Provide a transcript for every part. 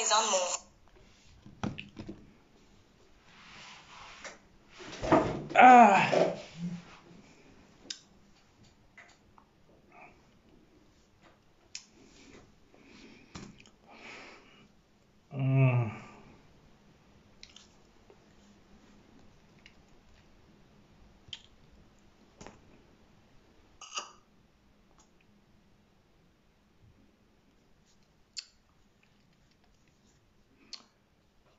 présente mon... Ah.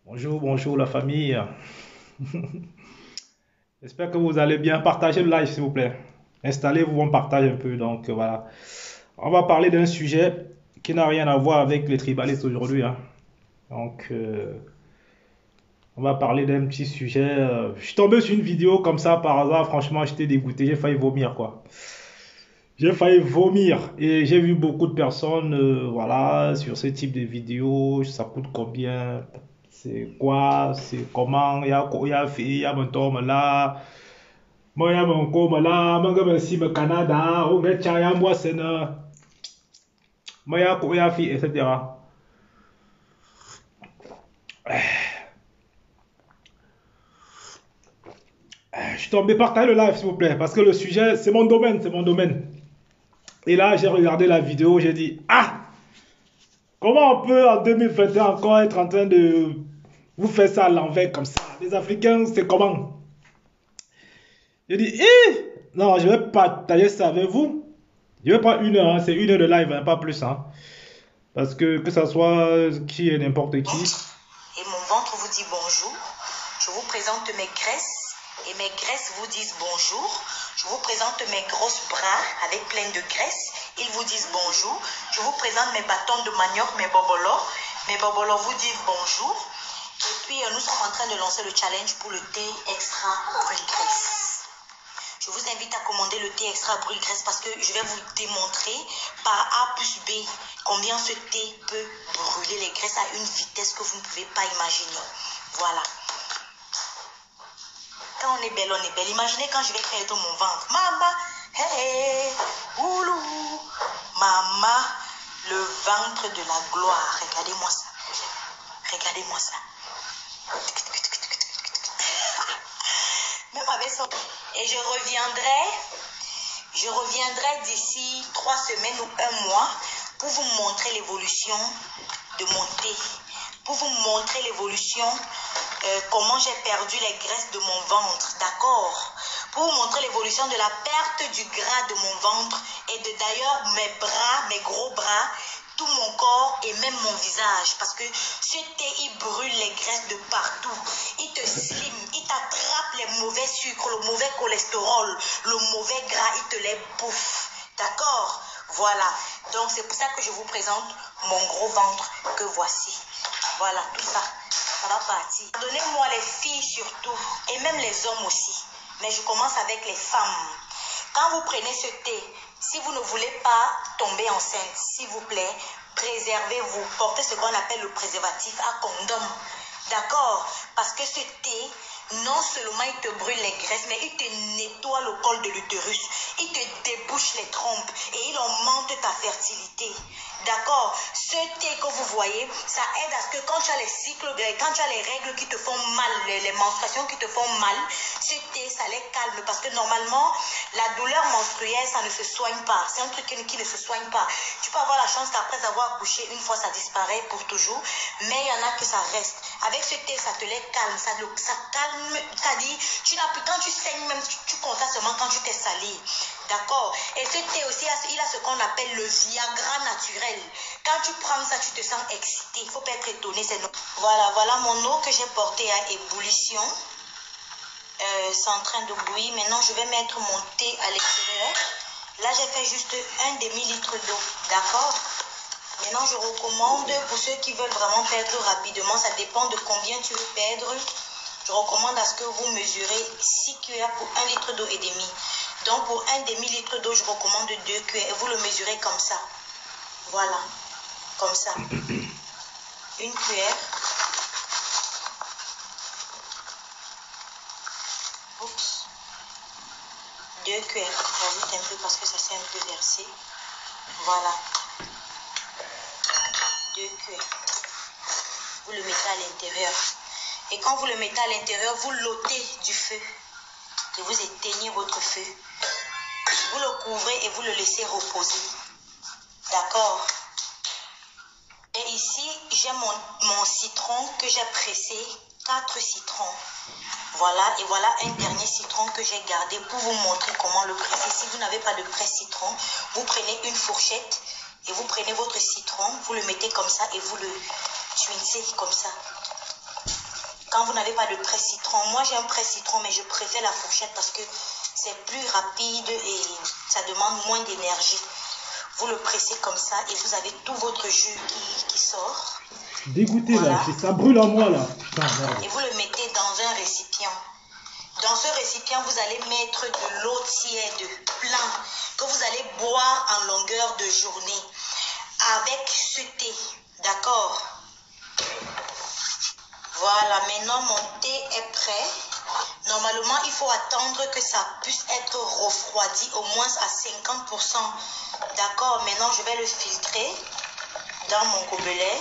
Bonjour, bonjour la famille. J'espère que vous allez bien. Partagez le live s'il vous plaît. Installez-vous, on partage un peu. Donc voilà. On va parler d'un sujet qui n'a rien à voir avec les tribalistes aujourd'hui. Hein. Donc on va parler d'un petit sujet. Je suis tombé sur une vidéo comme ça par hasard. Franchement, j'étais dégoûté. J'ai failli vomir quoi. J'ai failli vomir. Et j'ai vu beaucoup de personnes voilà, sur ce type de vidéos. Ça coûte combien? C'est quoi? C'est comment? Il y a mon tome là. Moi, il y a mon com là. Moi, si me Canada. On est chaya moi c'est na. Moi, il y a fi, etc. Je suis tombé, partagez le live s'il vous plaît. Parce que le sujet, c'est mon domaine. C'est mon domaine. Et là, j'ai regardé la vidéo. J'ai dit, ah! Comment on peut en 2021 encore être en train de vous faire ça à l'envers comme ça? Les Africains, c'est comment? J'ai dit, non, je vais partager ça avec vous. Je vais pas une heure, hein, c'est une heure de live, hein, pas plus. Hein. Parce que ça soit qui et n'importe qui. Et mon ventre vous dit bonjour. Je vous présente mes graisses. Et mes graisses vous disent bonjour. Je vous présente mes grosses bras avec plein de graisse. Ils vous disent bonjour. Je vous présente mes bâtons de manioc, mes bobolos. Mes bobolos vous disent bonjour. Et puis nous sommes en train de lancer le challenge pour le thé extra brûle graisse. Je vous invite à commander le thé extra brûle graisse parce que je vais vous démontrer par A plus B combien ce thé peut brûler les graisses à une vitesse que vous ne pouvez pas imaginer. Voilà. Quand on est belle, on est belle. Imaginez quand je vais perdre mon ventre. Maman, hey, oulou, maman, le ventre de la gloire. Regardez-moi ça. Regardez-moi ça. Même avec ça. Et je reviendrai d'ici 3 semaines ou 1 mois pour vous montrer l'évolution de mon thé. Pour vous montrer l'évolution, comment j'ai perdu les graisses de mon ventre, d'accord? Pour vous montrer l'évolution de la perte du gras de mon ventre et de d'ailleurs mes bras, mes gros bras, tout mon corps et même mon visage. Parce que ce thé, il brûle les graisses de partout. Il te slim, il t'attrape les mauvais sucres, le mauvais cholestérol, le mauvais gras, il te les bouffe. D'accord? Voilà. Donc c'est pour ça que je vous présente mon gros ventre que voici. Voilà, tout ça. Ça va partir. Donnez-moi les filles surtout, et même les hommes aussi. Mais je commence avec les femmes. Quand vous prenez ce thé, si vous ne voulez pas tomber enceinte, s'il vous plaît, préservez-vous. Portez ce qu'on appelle le préservatif à condom. D'accord? Parce que ce thé, non seulement il te brûle les graisses, mais il te nettoie le col de l'utérus. Il te débouche les trompes et il augmente ta fertilité. D'accord? Ce thé que vous voyez, ça aide à ce que quand tu as les cycles, quand tu as les règles qui te font mal, les menstruations qui te font mal, ce thé, ça les calme. Parce que normalement, la douleur menstruelle, ça ne se soigne pas. C'est un truc qui ne se soigne pas. Tu peux avoir la chance qu'après avoir accouché, une fois, ça disparaît pour toujours. Mais il y en a que ça reste. Avec ce thé, ça te les calme. Ça calme. C'est-à-dire, tu n'as plus, quand tu saignes, même tu constates seulement quand tu t'es sali. D'accord? Et ce thé aussi, il a ce qu'on appelle le Viagra naturel. Quand tu prends ça, tu te sens excité. Il ne faut pas être étonné. Voilà mon eau que j'ai portée à ébullition. C'est en train de bouillir. Maintenant, je vais mettre mon thé à l'extérieur. Là, j'ai fait juste 1 demi-litre d'eau. D'accord? Maintenant, je recommande pour ceux qui veulent vraiment perdre rapidement, ça dépend de combien tu veux perdre. Je recommande à ce que vous mesurez 6 cuillères pour 1 litre d'eau et demi. Donc, pour 1 demi-litre d'eau, je recommande 2 cuillères. Et vous le mesurez comme ça. Voilà. Comme ça. 1 cuillère. Oups. 2 cuillères. J'ajoute un peu parce que ça s'est un peu versé. Voilà. 2 cuillères. vous le mettez à l'intérieur. Et quand vous le mettez à l'intérieur, vous l'ôtez du feu. Et vous éteignez votre feu. Vous le couvrez et vous le laissez reposer. D'accord? Et ici, j'ai mon citron que j'ai pressé. 4 citrons. Voilà, et voilà un dernier citron que j'ai gardé pour vous montrer comment le presser. Si vous n'avez pas de presse-citron, vous prenez une fourchette et vous prenez votre citron, vous le mettez comme ça et vous le tuincez comme ça. Quand vous n'avez pas de presse-citron, moi j'ai un presse-citron, mais je préfère la fourchette parce que c'est plus rapide et ça demande moins d'énergie. Vous le pressez comme ça et vous avez tout votre jus qui sort. Dégoûté voilà. Là, ça brûle en moi là. Putain, et vous le mettez dans un récipient. Dans ce récipient, vous allez mettre de l'eau tiède, plein, que vous allez boire en longueur de journée avec ce thé. D'accord? Voilà, maintenant mon thé est prêt. Normalement, il faut attendre que ça puisse être refroidi au moins à 50%. D'accord, maintenant je vais le filtrer dans mon gobelet.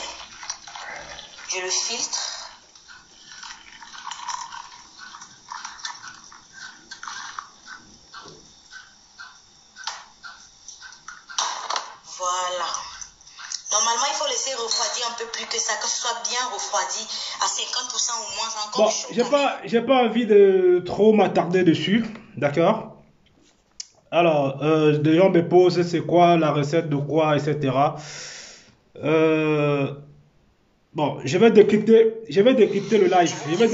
Je le filtre. Voilà. Normalement, il faut laisser refroidir un peu plus que ça, que ce soit bien refroidi à 50% au moins. Encore bon, chaud. j'ai pas envie de trop m'attarder dessus, d'accord? Alors, des gens me posent c'est quoi la recette de quoi, etc. Bon, je vais décrypter le live. Je vais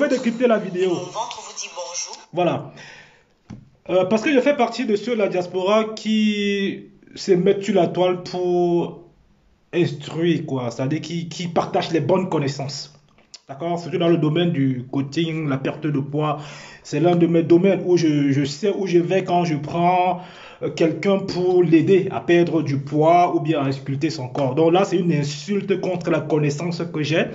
décrypter la vidéo. Mon ventre vous dit bonjour. Voilà. Parce que je fais partie de ceux de la diaspora qui se mettent sur la toile pour instruire, quoi. C'est-à-dire qui partagent les bonnes connaissances. D'accord? Surtout dans le domaine du coaching, la perte de poids. C'est l'un de mes domaines où je sais où je vais quand je prends quelqu'un pour l'aider à perdre du poids ou bien à sculpter son corps. Donc là, c'est une insulte contre la connaissance que j'ai.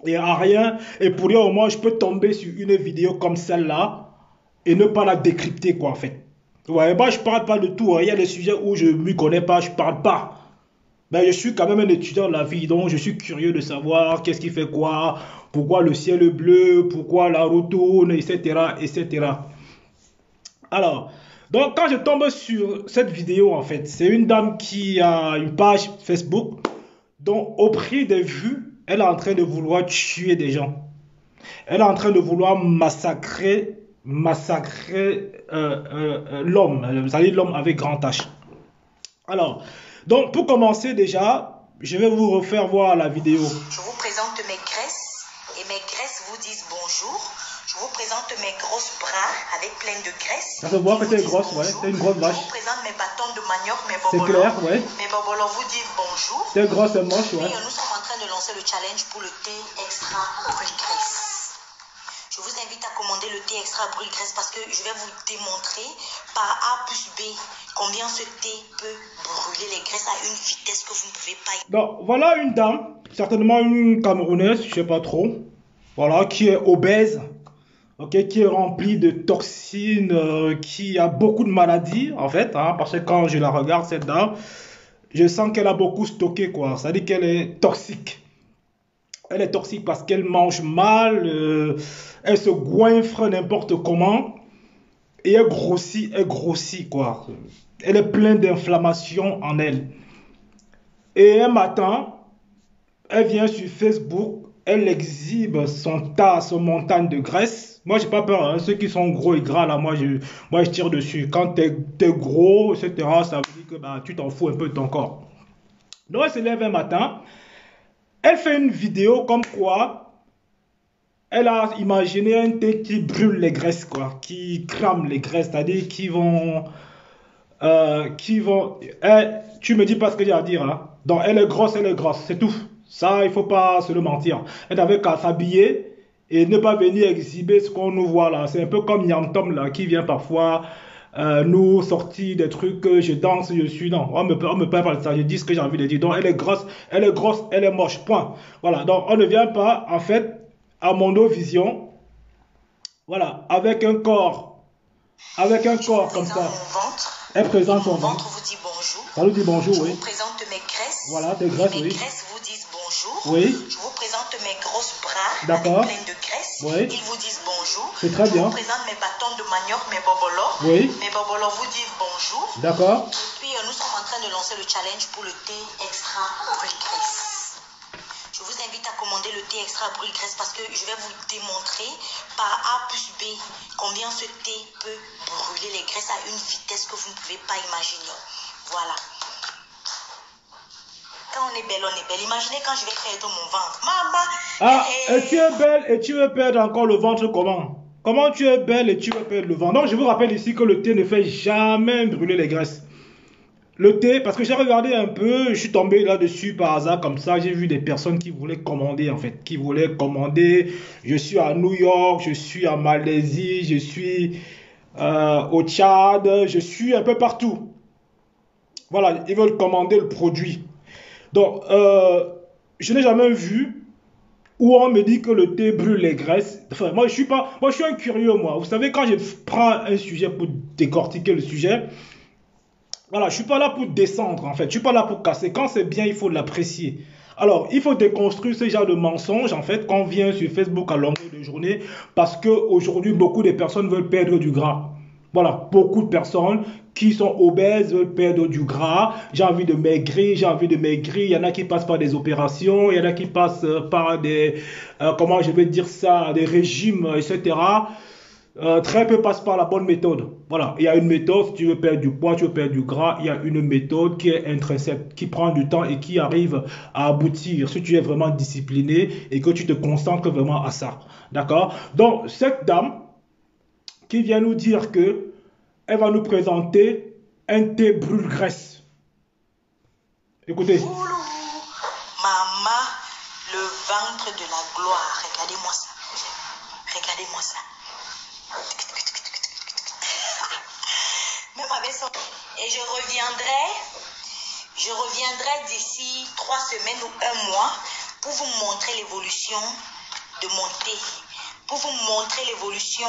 Et à rien. Et pour dire au moins, je peux tomber sur une vidéo comme celle-là et ne pas la décrypter, quoi, en fait. Ouais, moi, je parle pas de tout. Il y a des sujets où je ne m'y connais pas, je parle pas. Mais je suis quand même un étudiant de la vie, donc je suis curieux de savoir qu'est-ce qui fait quoi, pourquoi le ciel est bleu, pourquoi la roue tourne, etc., etc. Alors, donc quand je tombe sur cette vidéo, en fait, c'est une dame qui a une page Facebook, dont au prix des vues, elle est en train de vouloir tuer des gens. Elle est en train de vouloir massacrer l'homme, c'est-à-dire l'homme avec grand H. Alors, donc pour commencer déjà, je vais vous refaire voir la vidéo. Je vous présente mes graisses et mes graisses vous disent bonjour. Je vous présente mes grosses bras avec plein de graisse. Ça se voit que t'es grosse, ouais, t'es une grosse vache. Je vous présente mes bâtons de manioc, mes bobolos. C'est clair, ouais. Mes bobolos vous disent bonjour. T'es grosse et moche, ouais. Puis nous sommes en train de lancer le challenge pour le thé extra brûle graisse. Je vous invite à commander le thé extra brûle graisse parce que je vais vous démontrer par A plus B combien ce thé peut brûler les graisses à une vitesse que vous ne pouvez pas. Donc voilà une dame, certainement une Camerounaise, je sais pas trop, voilà, qui est obèse, ok, qui est remplie de toxines, qui a beaucoup de maladies en fait, hein, parce que quand je la regarde cette dame, je sens qu'elle a beaucoup stocké, quoi, ça veut dire qu'elle est toxique. Elle est toxique parce qu'elle mange mal, elle se goinfre n'importe comment et elle grossit, quoi. Elle est pleine d'inflammation en elle. Et un matin, elle vient sur Facebook, elle exhibe son montagne de graisse. Moi, j'ai pas peur, hein. Ceux qui sont gros et gras, là, moi, je tire dessus. Quand t'es gros, etc., ça veut dire que bah, tu t'en fous un peu de ton corps. Donc, elle se lève un matin. Elle fait une vidéo comme quoi elle a imaginé un thé qui brûle les graisses, quoi, qui crame les graisses, c'est-à-dire qui vont tu me dis pas ce que j'ai à dire, hein. Donc elle est grosse, c'est tout. Ça, il faut pas se le mentir. Elle n'avait qu'à s'habiller et ne pas venir exhiber ce qu'on nous voit là. C'est un peu comme Yam Tom là, qui vient parfois nous sortir des trucs que je danse, je suis non. On me parle de ça, je dis ce que j'ai envie de dire. Donc elle est grosse, elle est moche, point. Voilà, donc on ne vient pas en fait à Mondovision, voilà, avec un corps comme ça. Elle présente son ventre. Vous dit bonjour. Ça nous dit bonjour, oui. Je vous présente mes graisses. Voilà, tes graisses, oui. Mes graisses vous disent bonjour. Oui. Je vous présente mes grosses bras D'accord. avec plein de graisse. Oui. Ils vous disent bonjour. C'est très bien. Je vous présente mes bâtons de manioc, mes bobolos. Oui. Mes bobolos vous disent bonjour. D'accord. Puis nous sommes en train de lancer le challenge pour le thé extra brûle graisse. Je vous invite à commander le thé extra brûle graisse parce que je vais vous démontrer par A plus B combien ce thé peut brûler les graisses à une vitesse que vous ne pouvez pas imaginer. Voilà. Quand on est belle, on est belle. Imaginez quand je vais perdre mon ventre. Maman. Ah, et tu es belle et tu veux perdre encore le ventre comment? Comment tu es belle et tu veux perdre le ventre? Donc, je vous rappelle ici que le thé ne fait jamais brûler les graisses. Le thé, parce que j'ai regardé un peu, je suis tombé là-dessus par hasard comme ça, j'ai vu des personnes qui voulaient commander en fait, qui voulaient commander. Je suis à New York, je suis à Malaisie, je suis au Tchad, je suis un peu partout. Voilà, ils veulent commander le produit. Donc, je n'ai jamais vu où on me dit que le thé brûle les graisses. Enfin, moi, je suis un curieux, moi. Vous savez, quand je prends un sujet pour décortiquer le sujet, voilà, je suis pas là pour descendre, en fait. Je suis pas là pour casser. Quand c'est bien, il faut l'apprécier. Alors, il faut déconstruire ce genre de mensonges, en fait, quand on vient sur Facebook à longueur de journée, parce qu'aujourd'hui, beaucoup de personnes veulent perdre du gras. Voilà, beaucoup de personnes qui sont obèses veulent perdre du gras. J'ai envie de maigrir, j'ai envie de maigrir. Il y en a qui passent par des opérations, il y en a qui passent par des, comment je vais dire ça, des régimes, etc. Très peu passent par la bonne méthode. Voilà, il y a une méthode, si tu veux perdre du poids, tu veux perdre du gras, il y a une méthode qui est intrinsèque, qui prend du temps et qui arrive à aboutir si tu es vraiment discipliné et que tu te concentres vraiment à ça. D'accord? Donc, cette dame qui vient nous dire que elle va nous présenter un thé brûle-graisse. Écoutez. Oulou, maman, le ventre de la gloire. Regardez-moi ça. Regardez-moi ça. Même avec ça. Et je reviendrai d'ici 3 semaines ou 1 mois pour vous montrer l'évolution de mon thé. Pour vous montrer l'évolution,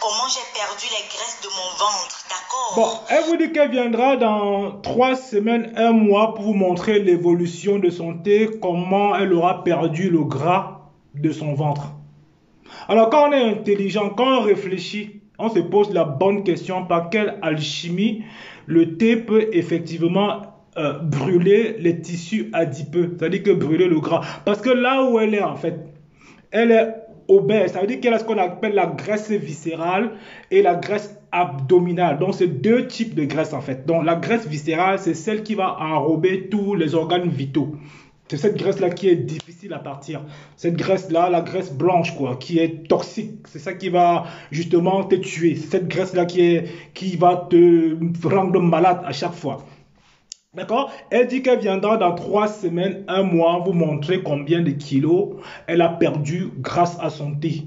comment j'ai perdu les graisses de mon ventre. D'accord? Bon, elle vous dit qu'elle viendra dans 3 semaines, 1 mois pour vous montrer l'évolution de son thé, comment elle aura perdu le gras de son ventre. Alors, quand on est intelligent, quand on réfléchit, on se pose la bonne question par quelle alchimie le thé peut effectivement brûler les tissus adipeux, c'est-à-dire que brûler le gras. Parce que là où elle est en fait, elle est obèse, ça veut dire qu'elle a ce qu'on appelle la graisse viscérale et la graisse abdominale. Donc, c'est 2 types de graisse en fait. Donc, la graisse viscérale, c'est celle qui va enrober tous les organes vitaux. C'est cette graisse-là qui est difficile à partir. Cette graisse-là, la graisse blanche, quoi, qui est toxique. C'est ça qui va justement te tuer. C'est cette graisse-là qui va te rendre malade à chaque fois. D'accord? Elle dit qu'elle viendra dans 3 semaines, 1 mois, vous montrer combien de kilos elle a perdu grâce à son thé.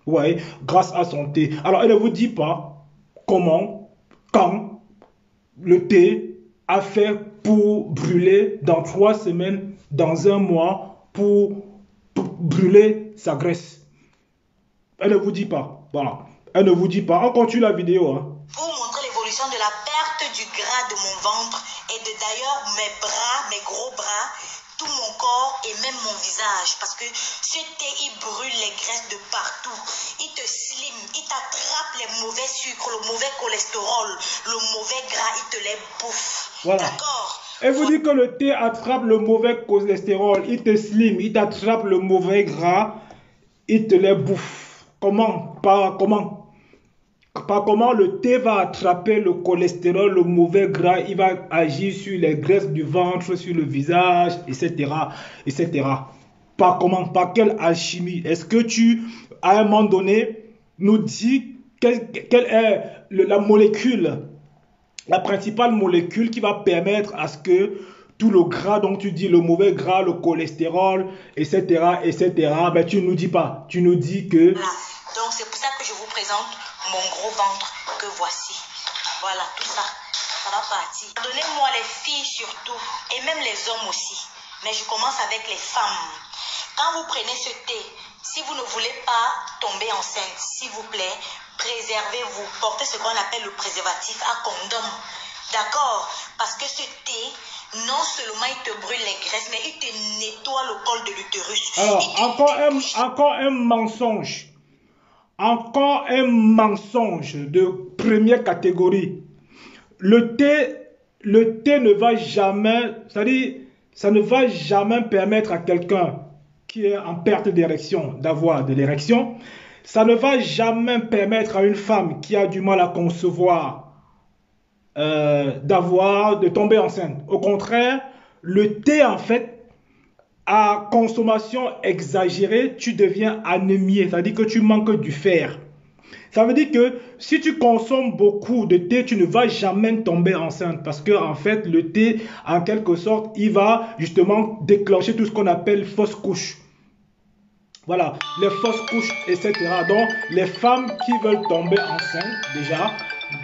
Ouais, grâce à son thé. Alors, elle ne vous dit pas comment, quand le thé a fait pour brûler dans 3 semaines, dans 1 mois, pour brûler sa graisse. Elle ne vous dit pas. Voilà. Elle ne vous dit pas. On continue la vidéo. Hein. Pour vous montrer l'évolution de la perte du gras de mon ventre et de d'ailleurs mes bras, mes gros bras, tout mon corps et même mon visage. Parce que ce thé, il brûle les graisses de partout. Il te slim, il t'attrape les mauvais sucres, le mauvais cholestérol, le mauvais gras, il te les bouffe. Voilà. D'accord? Elle vous dit que le thé attrape le mauvais cholestérol, il te slim, il t'attrape le mauvais gras, il te les bouffe. Comment? Par comment le thé va attraper le cholestérol, le mauvais gras, il va agir sur les graisses du ventre, sur le visage, etc. etc. Par comment? Par quelle alchimie? Est-ce que tu, à un moment donné, nous dis quelle est la molécule, la principale molécule qui va permettre à ce que tout le gras, donc tu dis le mauvais gras, le cholestérol, etc., etc., ben tu ne nous dis pas. Tu nous dis que... Donc c'est pour ça que je vous présente mon gros ventre que voici. Voilà, tout ça, ça va partir. Donnez-moi les filles surtout, et même les hommes aussi. Mais je commence avec les femmes. Quand vous prenez ce thé, si vous ne voulez pas tomber enceinte, s'il vous plaît, préservez-vous. Portez ce qu'on appelle le préservatif à condom. D'accord? Parce que ce thé non seulement il te brûle les graisses, mais il te nettoie le col de l'utérus. Alors, encore un mensonge. Encore un mensonge de première catégorie. Le thé ne va jamais, c'est-à-dire, ça ne va jamais permettre à quelqu'un qui est en perte d'érection d'avoir de l'érection. Ça ne va jamais permettre à une femme qui a du mal à concevoir de tomber enceinte. Au contraire, le thé, en fait, à consommation exagérée, tu deviens anémié, c'est-à-dire que tu manques du fer. Ça veut dire que si tu consommes beaucoup de thé, tu ne vas jamais tomber enceinte parce que en fait, le thé, en quelque sorte, il va justement déclencher tout ce qu'on appelle fausse couche. Voilà, les fausses couches, etc. Donc, les femmes qui veulent tomber enceintes, déjà,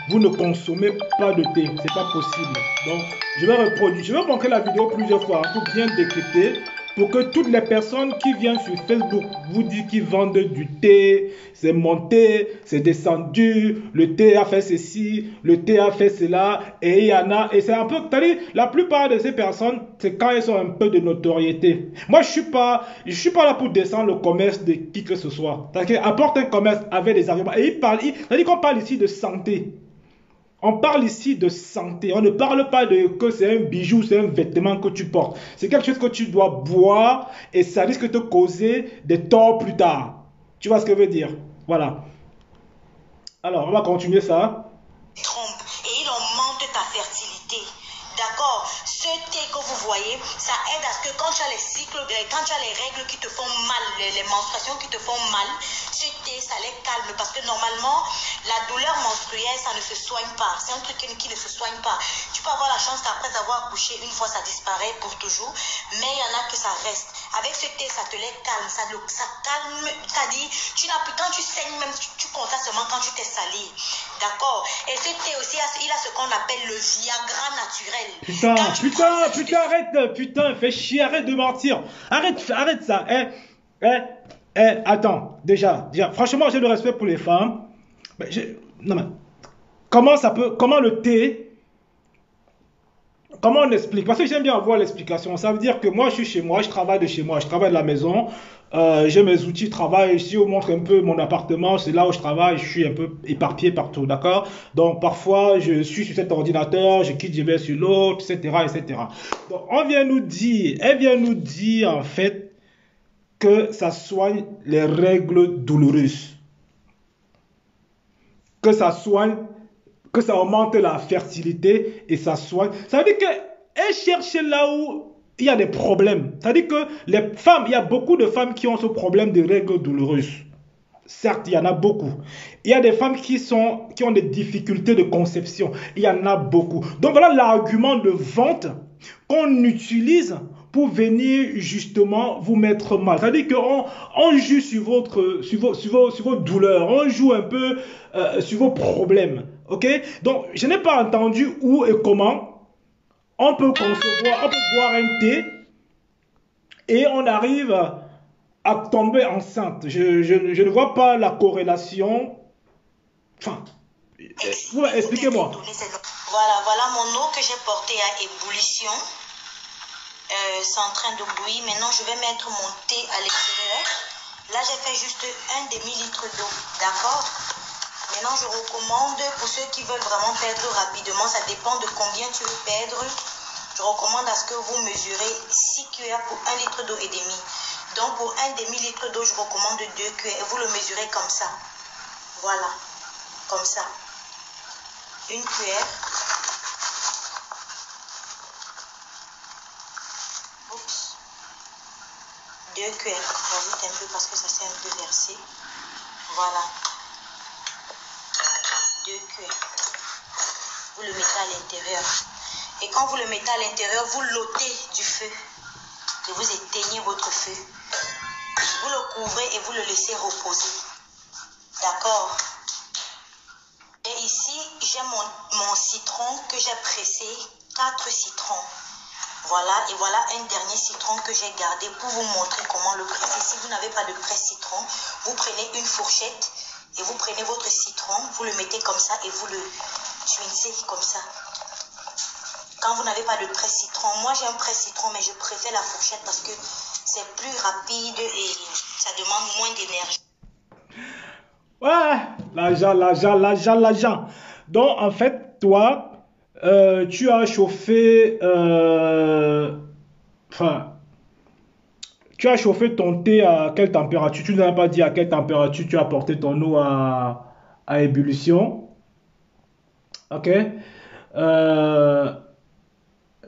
vous ne consommez pas de thé, c'est pas possible. Donc, je vais montrer la vidéo plusieurs fois pour bien décrypter, pour que toutes les personnes qui viennent sur Facebook vous disent qu'ils vendent du thé, c'est monté, c'est descendu, le thé a fait ceci, le thé a fait cela, et il y en a, et c'est un peu, la plupart de ces personnes, c'est quand elles ont un peu de notoriété. Moi, je suis pas là pour descendre le commerce de qui que ce soit. Apporte un commerce avec des arguments, et c'est-à-dire qu'on parle ici de santé. On parle ici de santé. On ne parle pas de que c'est un bijou, c'est un vêtement que tu portes. C'est quelque chose que tu dois boire et ça risque de te causer des torts plus tard. Tu vois ce que je veux dire? Voilà. Alors, on va continuer ça. Trompe et il augmente ta fertilité. D'accord? Ce thé que vous voyez, ça aide à ce que quand tu as les cycles, quand tu as les règles qui te font mal, les menstruations qui te font mal, ce thé, ça les calme parce que normalement, la douleur menstruelle, ça ne se soigne pas. C'est un truc qui ne se soigne pas. Tu peux avoir la chance qu'après avoir accouché, une fois, ça disparaît pour toujours, mais il y en a que ça reste. Avec ce thé, ça te les calme, ça calme, c'est-à-dire, quand tu saignes même, tu constates seulement quand tu t'es sali. D'accord? Et ce thé aussi, il a ce qu'on appelle le Viagra naturel. Putain, fais chier, arrête de mentir. Arrête ça. Attends, déjà, franchement, j'ai le respect pour les femmes. Mais non, mais comment le thé, comment on explique? Parce que j'aime bien avoir l'explication. Ça veut dire que moi, je suis chez moi, je travaille de chez moi, je travaille de la maison. J'ai mes outils de travail. Si on montre un peu mon appartement, c'est là où je travaille. Je suis un peu éparpillé partout, d'accord? Donc parfois, je suis sur cet ordinateur, je quitte, je vais sur l'autre, etc. Donc elle vient nous dire en fait que ça soigne les règles douloureuses, que ça augmente la fertilité et ça soigne. Ça veut dire qu'elle cherche là où il y a des problèmes. C'est-à-dire que les femmes, il y a beaucoup de femmes qui ont ce problème de règles douloureuses. Certes, il y en a beaucoup. Il y a des femmes qui ont des difficultés de conception. Il y en a beaucoup. Donc voilà l'argument de vente qu'on utilise pour venir justement vous mettre mal. C'est-à-dire qu'on joue sur vos douleurs, on joue un peu sur vos problèmes. Ok? Donc je n'ai pas entendu où et comment on peut boire un thé et on arrive à tomber enceinte. Je ne vois pas la corrélation. Enfin, expliquez-moi. Voilà mon eau que j'ai portée à ébullition. C'est en train de bouillir. Maintenant, je vais mettre mon thé à l'extérieur. Là, j'ai fait juste un demi-litre d'eau. D'accord? Maintenant, je recommande pour ceux qui veulent vraiment perdre rapidement, ça dépend de combien tu veux perdre. Je recommande à ce que vous mesurez 6 cuillères pour 1 litre d'eau et demi. Donc, pour un demi-litre d'eau, je recommande 2 cuillères. Et vous le mesurez comme ça. Voilà. Comme ça. 1 cuillère. Oups. 2 cuillères. J'ajoute un peu parce que ça s'est un peu versé. Voilà. 2 cuillères. Vous le mettez à l'intérieur. Et quand vous le mettez à l'intérieur, vous l'ôtez du feu. Et vous éteignez votre feu. Vous le couvrez et vous le laissez reposer. D'accord? Et ici, j'ai mon citron que j'ai pressé. 4 citrons. Voilà. Et voilà un dernier citron que j'ai gardé pour vous montrer comment le presser. Si vous n'avez pas de presse-citron, vous prenez une fourchette et vous prenez votre citron, vous le mettez comme ça et vous le tuincez comme ça. quand vous n'avez pas de presse-citron. Moi, j'ai un presse-citron, mais je préfère la fourchette parce que c'est plus rapide et ça demande moins d'énergie. Ouais, l'argent. Donc, en fait, toi, tu as chauffé, enfin, tu as chauffé ton thé à quelle température? Tu n'as pas dit à quelle température tu as porté ton eau à ébullition. Ok? Euh,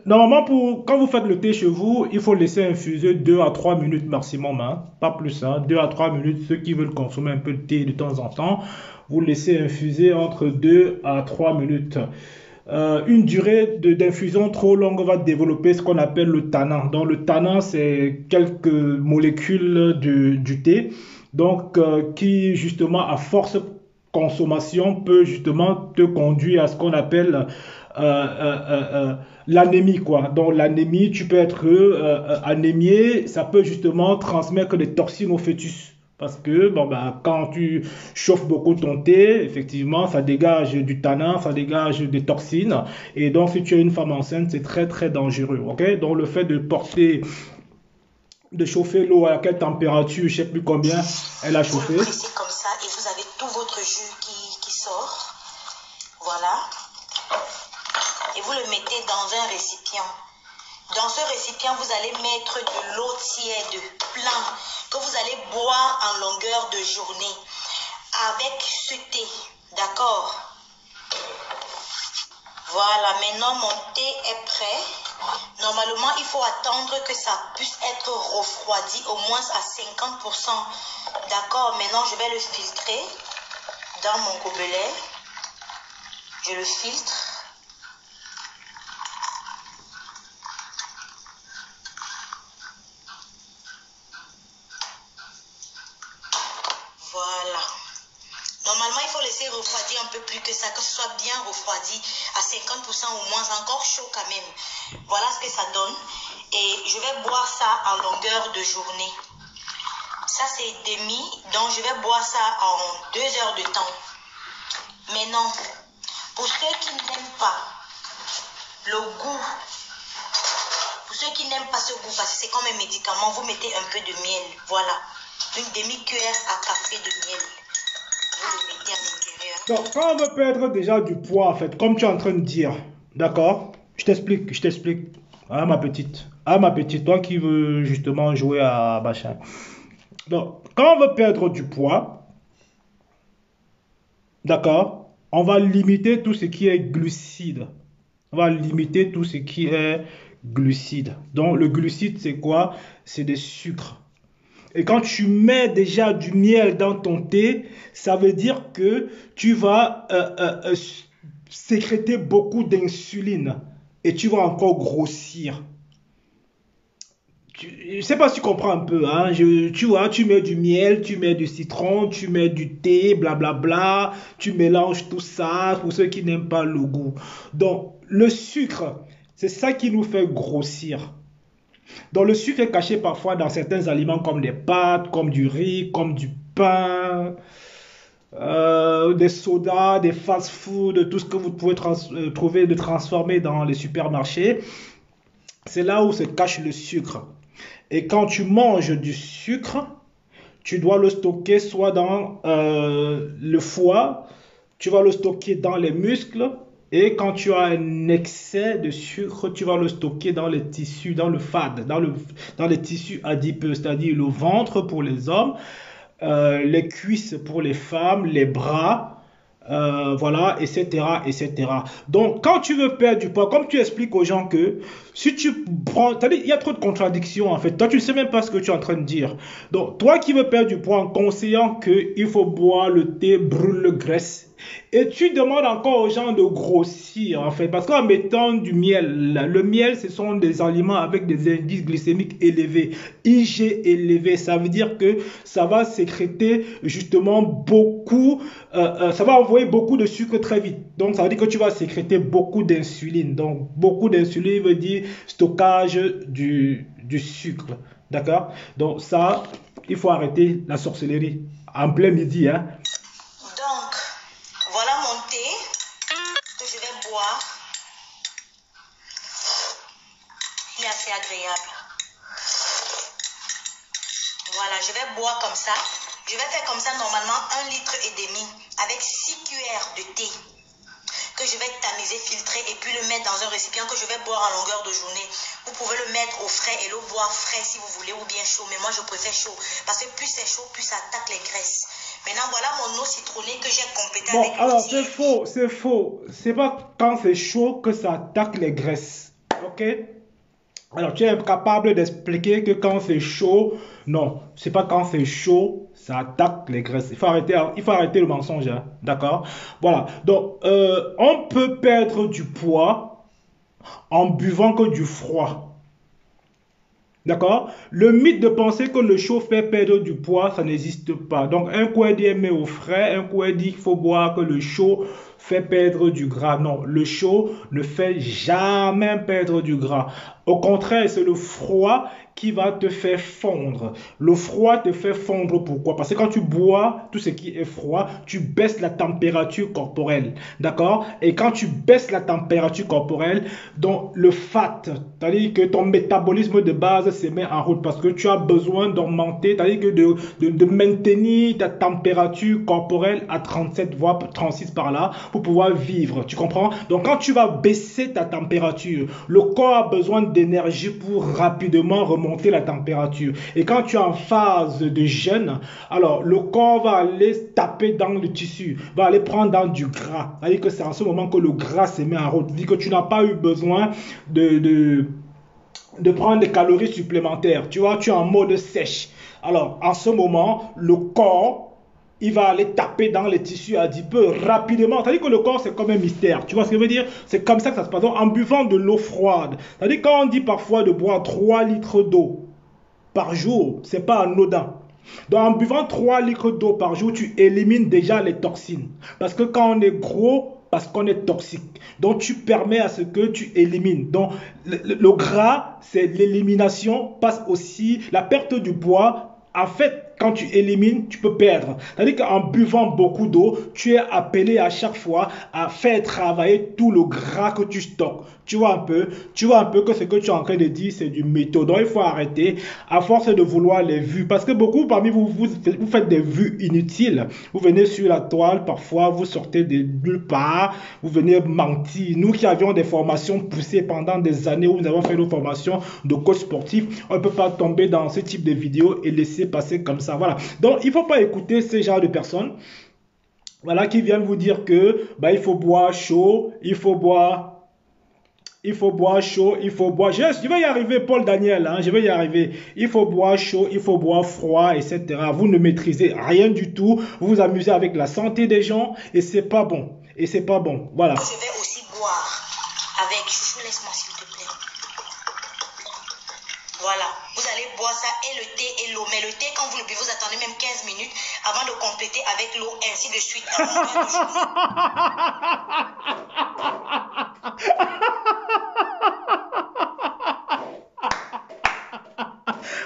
Normalement, quand vous faites le thé chez vous, il faut laisser infuser 2 à 3 minutes maximum, hein, pas plus, hein, 2 à 3 minutes. Ceux qui veulent consommer un peu de thé de temps en temps, vous laissez infuser entre 2 à 3 minutes. Une durée d'infusion trop longue va développer ce qu'on appelle le tanin. Donc le tanin, c'est quelques molécules du thé, donc qui justement à force consommation peut justement te conduire à ce qu'on appelle l'anémie, quoi. Donc l'anémie, tu peux être anémié, ça peut justement transmettre des toxines au fœtus. Parce que bon, bah, quand tu chauffes beaucoup ton thé, effectivement, ça dégage du tanin, ça dégage des toxines. Et donc, si tu es une femme enceinte, c'est très, très dangereux. Ok? Donc, le fait de chauffer l'eau à quelle température, je ne sais plus combien elle a chauffé. Vous le pressez comme ça et vous avez tout votre jus qui sort. Voilà. Et vous le mettez dans un récipient. Dans ce récipient, vous allez mettre de l'eau tiède, plein, que vous allez boire en longueur de journée avec ce thé. D'accord? Voilà, maintenant mon thé est prêt. Normalement, il faut attendre que ça puisse être refroidi au moins à 50%. D'accord, maintenant je vais le filtrer dans mon gobelet. Je le filtre. Voilà. Normalement, il faut laisser refroidir un peu plus que ça, que ce soit bien refroidi à 50% ou moins, encore chaud quand même. Voilà ce que ça donne. Et je vais boire ça en longueur de journée. Ça, c'est demi, donc je vais boire ça en 2 heures de temps. Mais non, pour ceux qui n'aiment pas le goût, pour ceux qui n'aiment pas ce goût, parce que c'est comme un médicament, vous mettez un peu de miel. Voilà. Une demi-cuillère à café de miel. Vous le mettez à l'intérieur. Donc, quand on veut perdre déjà du poids, en fait, comme tu es en train de dire, d'accord? Je t'explique. Ah, ma petite, toi qui veux justement jouer à machin. Donc, quand on veut perdre du poids, d'accord, on va limiter tout ce qui est glucides. On va limiter tout ce qui est glucides. Donc, le glucide, c'est quoi? C'est des sucres. Et quand tu mets déjà du miel dans ton thé, ça veut dire que tu vas sécréter beaucoup d'insuline et tu vas encore grossir. Je ne sais pas si tu comprends un peu, hein. Tu vois, tu mets du miel, tu mets du citron, tu mets du thé, blablabla, tu mélanges tout ça pour ceux qui n'aiment pas le goût. Donc, le sucre, c'est ça qui nous fait grossir. Donc le sucre est caché parfois dans certains aliments comme des pâtes, comme du riz, comme du pain, des sodas, des fast-food, tout ce que vous pouvez trouver de transformé dans les supermarchés. C'est là où se cache le sucre. Et quand tu manges du sucre, tu dois le stocker soit dans le foie, tu vas le stocker dans les muscles. Et quand tu as un excès de sucre, tu vas le stocker dans les tissus, dans le fad, dans les tissus adipeux, c'est-à-dire le ventre pour les hommes, les cuisses pour les femmes, les bras, voilà, etc., etc. Donc, quand tu veux perdre du poids, comme tu expliques aux gens que si tu prends, c'est-à-dire, il y a trop de contradictions en fait. Toi, tu ne sais même pas ce que tu es en train de dire. Donc, toi qui veux perdre du poids en conseillant qu'il faut boire le thé brûle graisse. Et tu demandes encore aux gens de grossir, en fait, parce qu'en mettant du miel, le miel, ce sont des aliments avec des indices glycémiques élevés, IG élevé, ça veut dire que ça va sécréter justement beaucoup, ça va envoyer beaucoup de sucre très vite. Donc, ça veut dire que tu vas sécréter beaucoup d'insuline. Donc, beaucoup d'insuline veut dire stockage du sucre, d'accord? Donc, ça, il faut arrêter la sorcellerie en plein midi, hein. Donc, voilà mon thé que je vais boire. est assez agréable. Voilà, je vais boire comme ça. Je vais faire comme ça normalement 1,5 litre avec 6 cuillères de thé que je vais tamiser, filtrer et puis le mettre dans un récipient que je vais boire en longueur de journée. Vous pouvez le mettre au frais et le boire frais si vous voulez ou bien chaud. Mais moi, je préfère chaud parce que plus c'est chaud, plus ça attaque les graisses. Maintenant, voilà mon eau citronnée que j'ai complétée Bon, avec alors l'eau. c'est faux, c'est faux. C'est pas quand c'est chaud que ça attaque les graisses. Ok? Alors tu es incapable d'expliquer que quand c'est chaud, non, c'est pas quand c'est chaud, ça attaque les graisses. Il faut arrêter le mensonge, hein, d'accord? Voilà. Donc, on peut perdre du poids en buvant que du froid. D'accord? Le mythe de penser que le chaud fait perdre du poids, ça n'existe pas. Donc, un coup est dit aimer au frais, un coup est dit qu'il faut boire que le chaud fait perdre du gras. Non, le chaud ne fait jamais perdre du gras. Au contraire, c'est le froid qui va te faire fondre. Le froid te fait fondre. Pourquoi? Parce que quand tu bois tout ce qui est froid, tu baisses la température corporelle. D'accord? Et quand tu baisses la température corporelle, donc le fat, c'est-à-dire que ton métabolisme de base se met en route parce que tu as besoin d'augmenter, c'est-à-dire que de maintenir ta température corporelle à 37 voire 36 par là pour pouvoir vivre. Tu comprends? Donc quand tu vas baisser ta température, le corps a besoin d'énergie pour rapidement remonter la température. Et quand tu es en phase de jeûne, alors le corps va aller taper dans le tissu, va aller prendre dans du gras. C'est-à-dire que c'est en ce moment que le gras se met en route. C'est-à-dire que tu n'as pas eu besoin de prendre des calories supplémentaires. Tu vois, tu es en mode sèche. Alors, en ce moment, le corps, il va aller taper dans les tissus adipeux rapidement. C'est-à-dire que le corps, c'est comme un mystère. Tu vois ce que je veux dire? C'est comme ça que ça se passe. Donc, en buvant de l'eau froide. C'est-à-dire quand on dit parfois de boire 3 litres d'eau par jour, c'est pas anodin. Donc, en buvant 3 litres d'eau par jour, tu élimines déjà les toxines. Parce que quand on est gros, parce qu'on est toxique. Donc, tu permets à ce que tu élimines. Donc, le gras, c'est l'élimination, passe aussi la perte du poids. En fait, quand tu élimines, tu peux perdre. C'est-à-dire qu'en buvant beaucoup d'eau, tu es appelé à chaque fois à faire travailler tout le gras que tu stockes. Tu vois un peu que ce que tu es en train de dire, c'est du mytho. Donc, il faut arrêter à force de vouloir les vues. Parce que beaucoup parmi vous, vous faites des vues inutiles. Vous venez sur la toile, parfois, vous sortez de nulle part, vous venez mentir. Nous qui avions des formations poussées pendant des années où nous avons fait nos formations de coach sportif, on ne peut pas tomber dans ce type de vidéos et laisser passer comme ça. Voilà. Donc, il ne faut pas écouter ce genre de personnes, voilà, qui viennent vous dire que il faut boire chaud, il faut boire chaud, il faut boire. Je vais y arriver, Paul Daniel, hein, je vais y arriver. Il faut boire chaud, il faut boire froid, etc. Vous ne maîtrisez rien du tout. Vous vous amusez avec la santé des gens et c'est pas bon. Et c'est pas bon. Voilà. Je vais aussi boire avec. Chouchou, laisse-moi s'il te plaît. Voilà. Vous allez boire ça et le thé et l'eau. Mais le thé, quand vous le buvez, vous attendez même 15 minutes avant de compléter avec l'eau, ainsi de suite.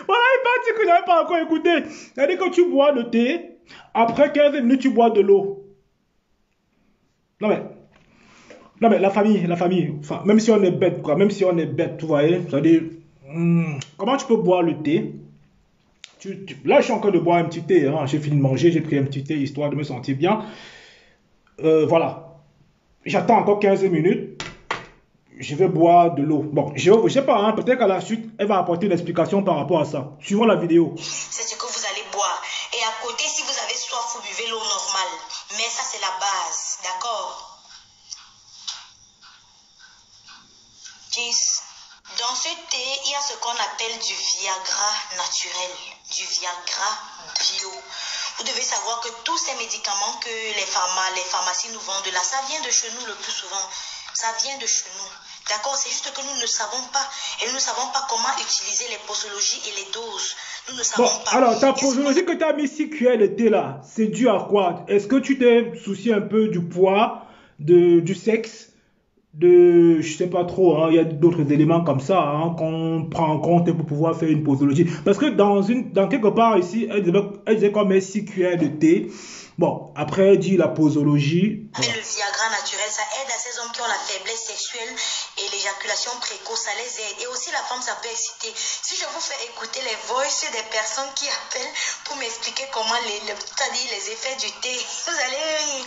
Voilà, il parti que je n'avais pas encore écouté. C'est-à-dire que tu bois le thé, après 15 minutes, tu bois de l'eau. Non mais la famille, enfin, même si on est bête, quoi, même si on est bête, tu vois, c'est-à-dire, comment tu peux boire le thé? Là, je suis en train de boire un petit thé, hein. J'ai fini de manger, j'ai pris un petit thé histoire de me sentir bien. Voilà. J'attends encore 15 minutes. Je vais boire de l'eau. Bon, je ne sais pas, hein, peut-être qu'à la suite, elle va apporter une explication par rapport à ça. Suivons la vidéo. C'est ce que vous allez boire. Et à côté, si vous avez soif, vous buvez l'eau normale. Mais ça, c'est la base, d'accord? Dans ce thé, il y a ce qu'on appelle du Viagra naturel, du Viagra bio. Vous devez savoir que tous ces médicaments que les pharmacies nous vendent là, ça vient de chez nous le plus souvent. Ça vient de chez nous. D'accord? C'est juste que nous ne savons pas. Et nous ne savons pas comment utiliser les posologies et les doses. Nous ne savons pas. Alors, ta posologie que tu as mis 6 cuillères de thé là, c'est dû à quoi? Est-ce que tu t'es soucié un peu du poids, du sexe? je sais pas trop, hein, il y a d'autres éléments comme ça hein, qu'on prend en compte pour pouvoir faire une posologie. Parce que dans quelque part ici, elle disait comme 6 cuillères de thé. Bon, après elle dit la posologie. Et le Viagra naturel, ça aide à ces hommes qui ont la faiblesse sexuelle et l'éjaculation précoce, ça les aide. Et aussi la femme, ça peut exciter. Si je vous fais écouter les voices des personnes qui appellent pour m'expliquer comment c'est-à-dire les effets du thé, vous allez rire.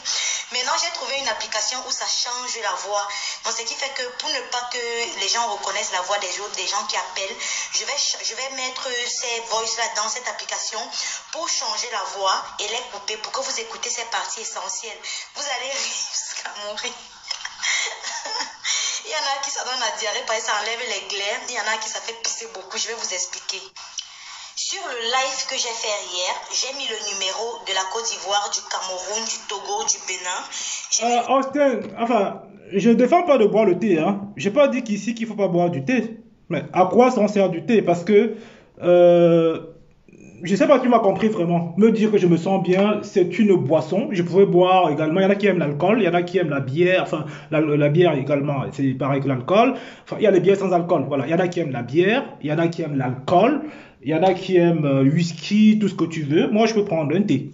Maintenant, j'ai trouvé une application où ça change la voix. Donc, ce qui fait que pour ne pas que les gens reconnaissent la voix des autres, des gens qui appellent, je vais mettre ces voices-là dans cette application pour changer la voix et les couper pour que vous écoutez ces parties essentielles. Vous allez rire jusqu'à mourir. Il y en a qui ça donne la diarrhée parce que ça enlève les glaires. Il y en a qui ça fait pisser beaucoup. Je vais vous expliquer. Sur le live que j'ai fait hier, j'ai mis le numéro de la Côte d'Ivoire, du Cameroun, du Togo, du Bénin. Austin, enfin, je ne défends pas de boire le thé. Hein. Je n'ai pas dit qu'ici qu'il ne faut pas boire du thé. Mais à quoi s'en sert du thé? Parce que, je ne sais pas si tu m'as compris vraiment. Me dire que je me sens bien, c'est une boisson. Je pourrais boire également. Il y en a qui aiment l'alcool, il y en a qui aiment la bière. Enfin, la bière également, c'est pareil que l'alcool. Enfin, il y a les bières sans alcool. Voilà, il y en a qui aiment la bière, il y en a qui aiment l'alcool. Il y en a qui aiment whisky, tout ce que tu veux. Moi, je peux prendre un thé.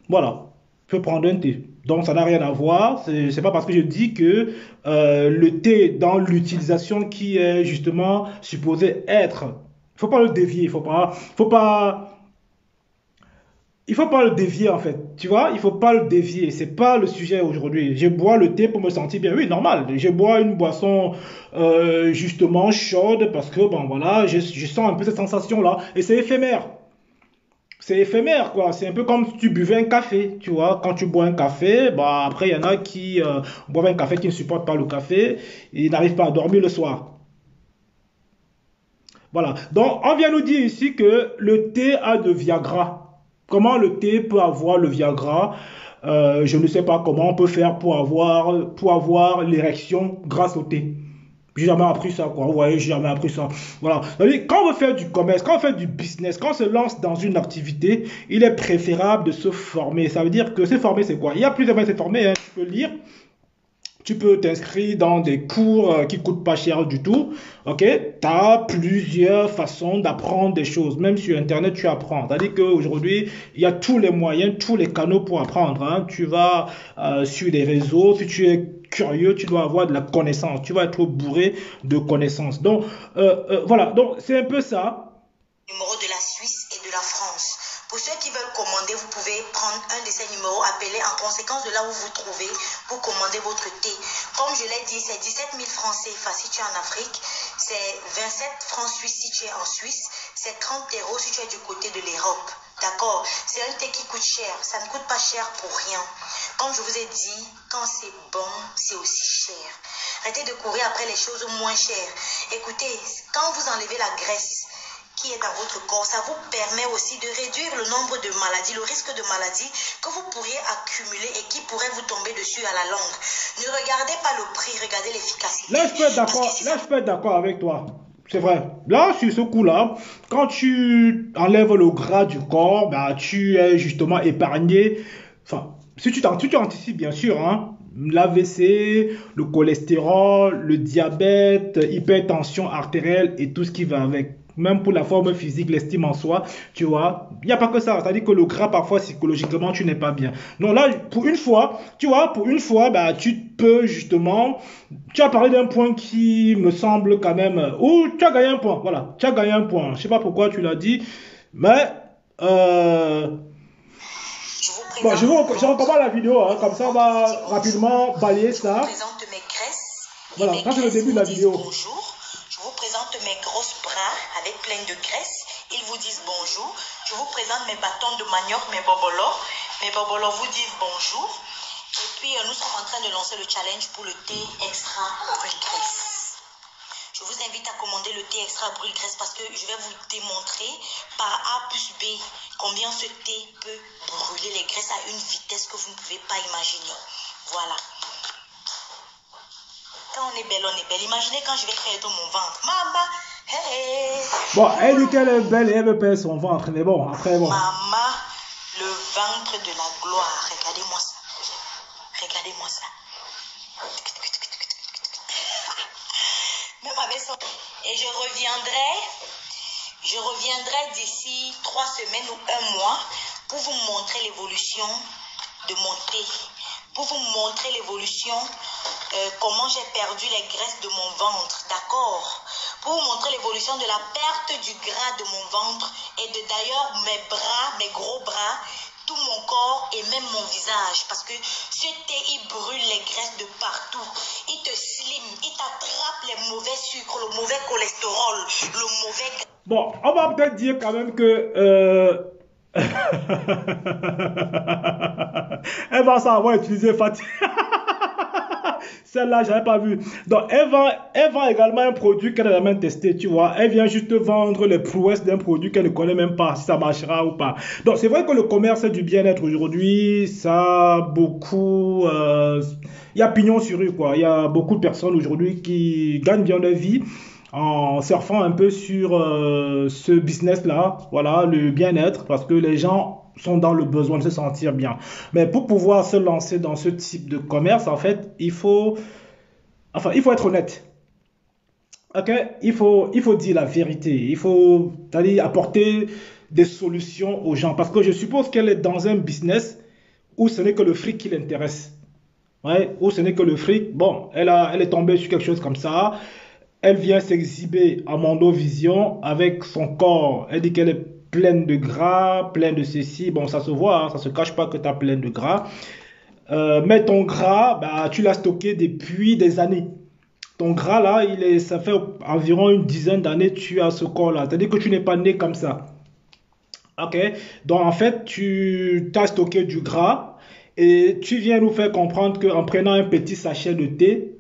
Voilà. Je peux prendre un thé. Donc, ça n'a rien à voir. C'est pas parce que je dis que le thé, dans l'utilisation qui est justement supposé être. Il faut pas le dévier. Il faut pas le dévier en fait, tu vois, il faut pas le dévier, c'est pas le sujet aujourd'hui. Je bois le thé pour me sentir bien, oui, normal. Je bois une boisson justement chaude parce que bon voilà, je sens un peu cette sensation là et c'est éphémère. C'est éphémère quoi, c'est un peu comme si tu buvais un café, tu vois. Quand tu bois un café, bah après il y en a qui boivent un café qui ne supportent pas le café et n'arrivent pas à dormir le soir. Voilà. Donc on vient nous dire ici que le thé a de Viagra. Comment le thé peut avoir le Viagra? Je ne sais pas comment on peut faire pour avoir l'érection grâce au thé. J'ai jamais appris ça, quoi. Vous voyez, j'ai jamais appris ça. Voilà. C'est-à-dire, quand on veut faire du commerce, quand on fait du business, quand on se lance dans une activité, il est préférable de se former. Ça veut dire que se former, c'est quoi? Il y a plusieurs moyens de se former, hein. Tu peux lire. Tu peux t'inscrire dans des cours qui coûtent pas cher du tout. Ok? Tu as plusieurs façons d'apprendre des choses. Même sur Internet, tu apprends. C'est-à-dire qu'aujourd'hui, il y a tous les moyens, tous les canaux pour apprendre. Hein. Tu vas sur les réseaux. Si tu es curieux, tu dois avoir de la connaissance. Tu vas être bourré de connaissances. Donc, voilà. Donc, c'est un peu ça. Numéro de la Suisse et de la France. Pour ceux qui veulent commander, vous pouvez prendre un de ces numéros, appeler en conséquence de là où vous trouvez pour commander votre thé. Comme je l'ai dit, c'est 17 000 francs CFA si tu es en Afrique, c'est 27 francs suisses si tu es en Suisse, c'est 30 euros si tu es du côté de l'Europe. D'accord? C'est un thé qui coûte cher, ça ne coûte pas cher pour rien. Comme je vous ai dit, quand c'est bon, c'est aussi cher. Arrêtez de courir après les choses moins chères. Écoutez, quand vous enlevez la graisse qui est dans votre corps, ça vous permet aussi de réduire le nombre de maladies, le risque de maladies que vous pourriez accumuler et qui pourraient vous tomber dessus à la longue. Ne regardez pas le prix, regardez l'efficacité. Là, je peux être d'accord. Là, je peux être d'accord avec toi. C'est vrai. Là, sur ce coup-là, quand tu enlèves le gras du corps, bah, tu es justement épargné. Enfin, si tu anticipes, bien sûr, hein, l'AVC, le cholestérol, le diabète, hypertension artérielle et tout ce qui va avec. Même pour la forme physique, l'estime en soi, tu vois, il n'y a pas que ça. C'est-à-dire que le gras, parfois, psychologiquement, tu n'es pas bien. Donc là, pour une fois, tu vois, bah, tu peux justement, tu as parlé d'un point qui me semble quand même, ou tu as gagné un point, voilà, tu as gagné un point. Je ne sais pas pourquoi tu l'as dit, mais, bon, je recommande la vidéo, hein, comme ça, on va rapidement balayer ça. Je vous présente mes graisses. Voilà, ça c'est le début de la vidéo. Bonjour. Je vous présente mes grosses bras avec plein de graisse. Ils vous disent bonjour. Je vous présente mes bâtons de manioc, mes bobolos. Mes bobolos vous disent bonjour. Et puis, nous sommes en train de lancer le challenge pour le thé extra brûle graisse. Je vous invite à commander le thé extra brûle graisse parce que je vais vous démontrer par A plus B combien ce thé peut brûler les graisses à une vitesse que vous ne pouvez pas imaginer. Voilà. Quand on est belle, on est belle. Imaginez quand je vais perdre mon ventre. Maman, hey. Bon, elle dit qu'elle est belle et elle veut perdre son ventre. Mais bon, après, bon. Maman, le ventre de la gloire. Regardez-moi ça. Regardez-moi ça. même avec son... Et je reviendrai d'ici 3 semaines ou 1 mois pour vous montrer l'évolution de mon thé, pour vous montrer l'évolution, comment j'ai perdu les graisses de mon ventre, d'accord? Pour vous montrer l'évolution de la perte du gras de mon ventre et de d'ailleurs mes bras, mes gros bras, tout mon corps et même mon visage. Parce que ce thé, il brûle les graisses de partout. Il te slim, il t'attrape les mauvais sucres, le mauvais cholestérol, le mauvais... Bon, on va peut-être dire quand même que... Elle va savoir utiliser Fatih. Celle-là, je n'avais pas vu. Donc, elle vend également un produit qu'elle n'a même testé, tu vois. Elle vient juste vendre les prouesses d'un produit qu'elle ne connaît même pas, si ça marchera ou pas. Donc, c'est vrai que le commerce du bien-être aujourd'hui, ça a beaucoup... il y a pignon sur rue, quoi. Il y a beaucoup de personnes aujourd'hui qui gagnent bien leur vie en surfant un peu sur ce business-là, voilà, le bien-être, parce que les gens sont dans le besoin de se sentir bien. Mais pour pouvoir se lancer dans ce type de commerce, en fait, il faut être honnête. Ok? Il faut dire la vérité. Il faut apporter des solutions aux gens. Parce que je suppose qu'elle est dans un business où ce n'est que le fric qui l'intéresse. Ouais, où ce n'est que le fric. Bon, elle est tombée sur quelque chose comme ça. Elle vient s'exhiber à Mondovision avec son corps. Elle dit qu'elle est pleine de gras, pleine de ceci. Bon, ça se voit, hein, ça se cache pas que tu as plein de gras. Mais ton gras, bah, tu l'as stocké depuis des années. Ton gras là, ça fait environ une dizaine d'années que tu as ce corps là. C'est-à-dire que tu n'es pas né comme ça. Ok? Donc en fait, tu as stocké du gras et tu viens nous faire comprendre qu'en prenant un petit sachet de thé,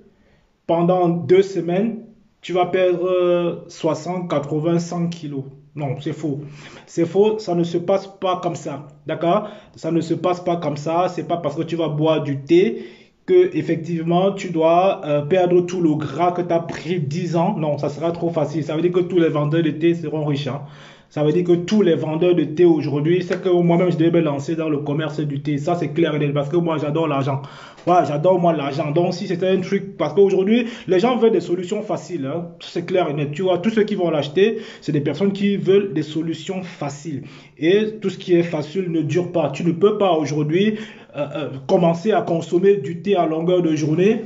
pendant 2 semaines, tu vas perdre 60, 80, 100 kilos. Non, c'est faux. C'est faux, ça ne se passe pas comme ça. D'accord? Ça ne se passe pas comme ça. C'est pas parce que tu vas boire du thé que effectivement tu dois perdre tout le gras que tu as pris 10 ans. Non, ça sera trop facile. Ça veut dire que tous les vendeurs de thé seront riches. Hein. Ça veut dire que tous les vendeurs de thé aujourd'hui, c'est que moi-même je devais me lancer dans le commerce du thé. Ça c'est clair et net parce que moi j'adore l'argent. Ouais, j'adore moi l'argent. Donc si c'était un truc, parce qu'aujourd'hui les gens veulent des solutions faciles. Hein. C'est clair et net. Tu vois, tous ceux qui vont l'acheter, c'est des personnes qui veulent des solutions faciles. Et tout ce qui est facile ne dure pas. Tu ne peux pas aujourd'hui commencer à consommer du thé à longueur de journée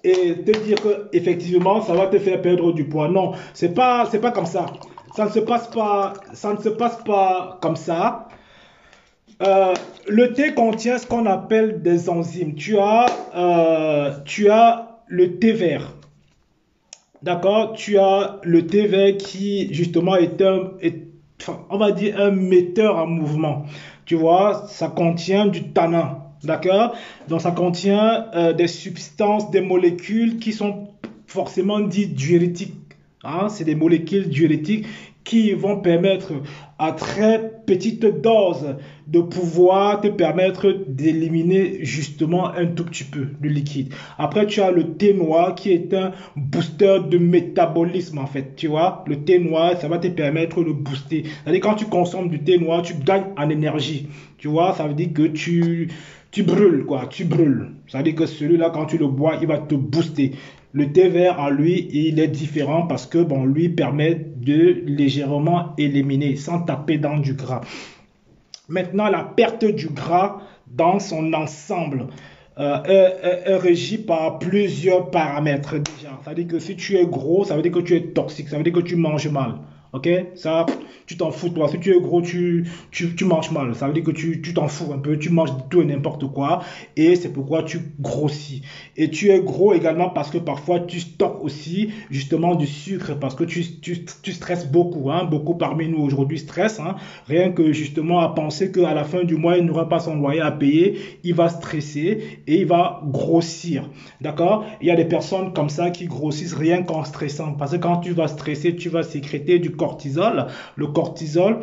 et te dire que effectivement ça va te faire perdre du poids. Non, c'est pas comme ça. Ça ne se passe pas comme ça. Le thé contient ce qu'on appelle des enzymes. Tu as le thé vert. D'accord? Tu as le thé vert qui justement on va dire un metteur en mouvement. Tu vois, ça contient du tanin. D'accord? Donc ça contient des substances, des molécules qui sont forcément dites diurétiques. Hein? C'est des molécules diurétiques qui vont permettre à très petite dose de pouvoir te permettre d'éliminer justement un tout petit peu de liquide. Après, tu as le thé noir qui est un booster de métabolisme en fait. Tu vois, le thé noir, ça va te permettre de booster. C'est-à-dire quand tu consommes du thé noir, tu gagnes en énergie. Tu vois, ça veut dire que tu brûles quoi, tu brûles. Ça veut dire que celui-là, quand tu le bois, il va te booster. Le thé vert, en lui, il est différent parce que, bon, lui permet de légèrement éliminer sans taper dans du gras. Maintenant, la perte du gras dans son ensemble est régie par plusieurs paramètres déjà. Ça veut dire que si tu es gros, ça veut dire que tu es toxique, ça veut dire que tu manges mal. Ok, ça, tu t'en fous toi. Si tu es gros, tu manges mal. Ça veut dire que tu t'en fous un peu. Tu manges tout et n'importe quoi. Et c'est pourquoi tu grossis. Et tu es gros également parce que parfois tu stockes aussi justement du sucre. Parce que tu stresses beaucoup. Hein. Beaucoup parmi nous aujourd'hui stressent. Hein. Rien que justement à penser qu'à la fin du mois, il n'aura pas son loyer à payer. Il va stresser et il va grossir. D'accord? Il y a des personnes comme ça qui grossissent rien qu'en stressant. Parce que quand tu vas stresser, tu vas sécréter du cortisol. Le cortisol,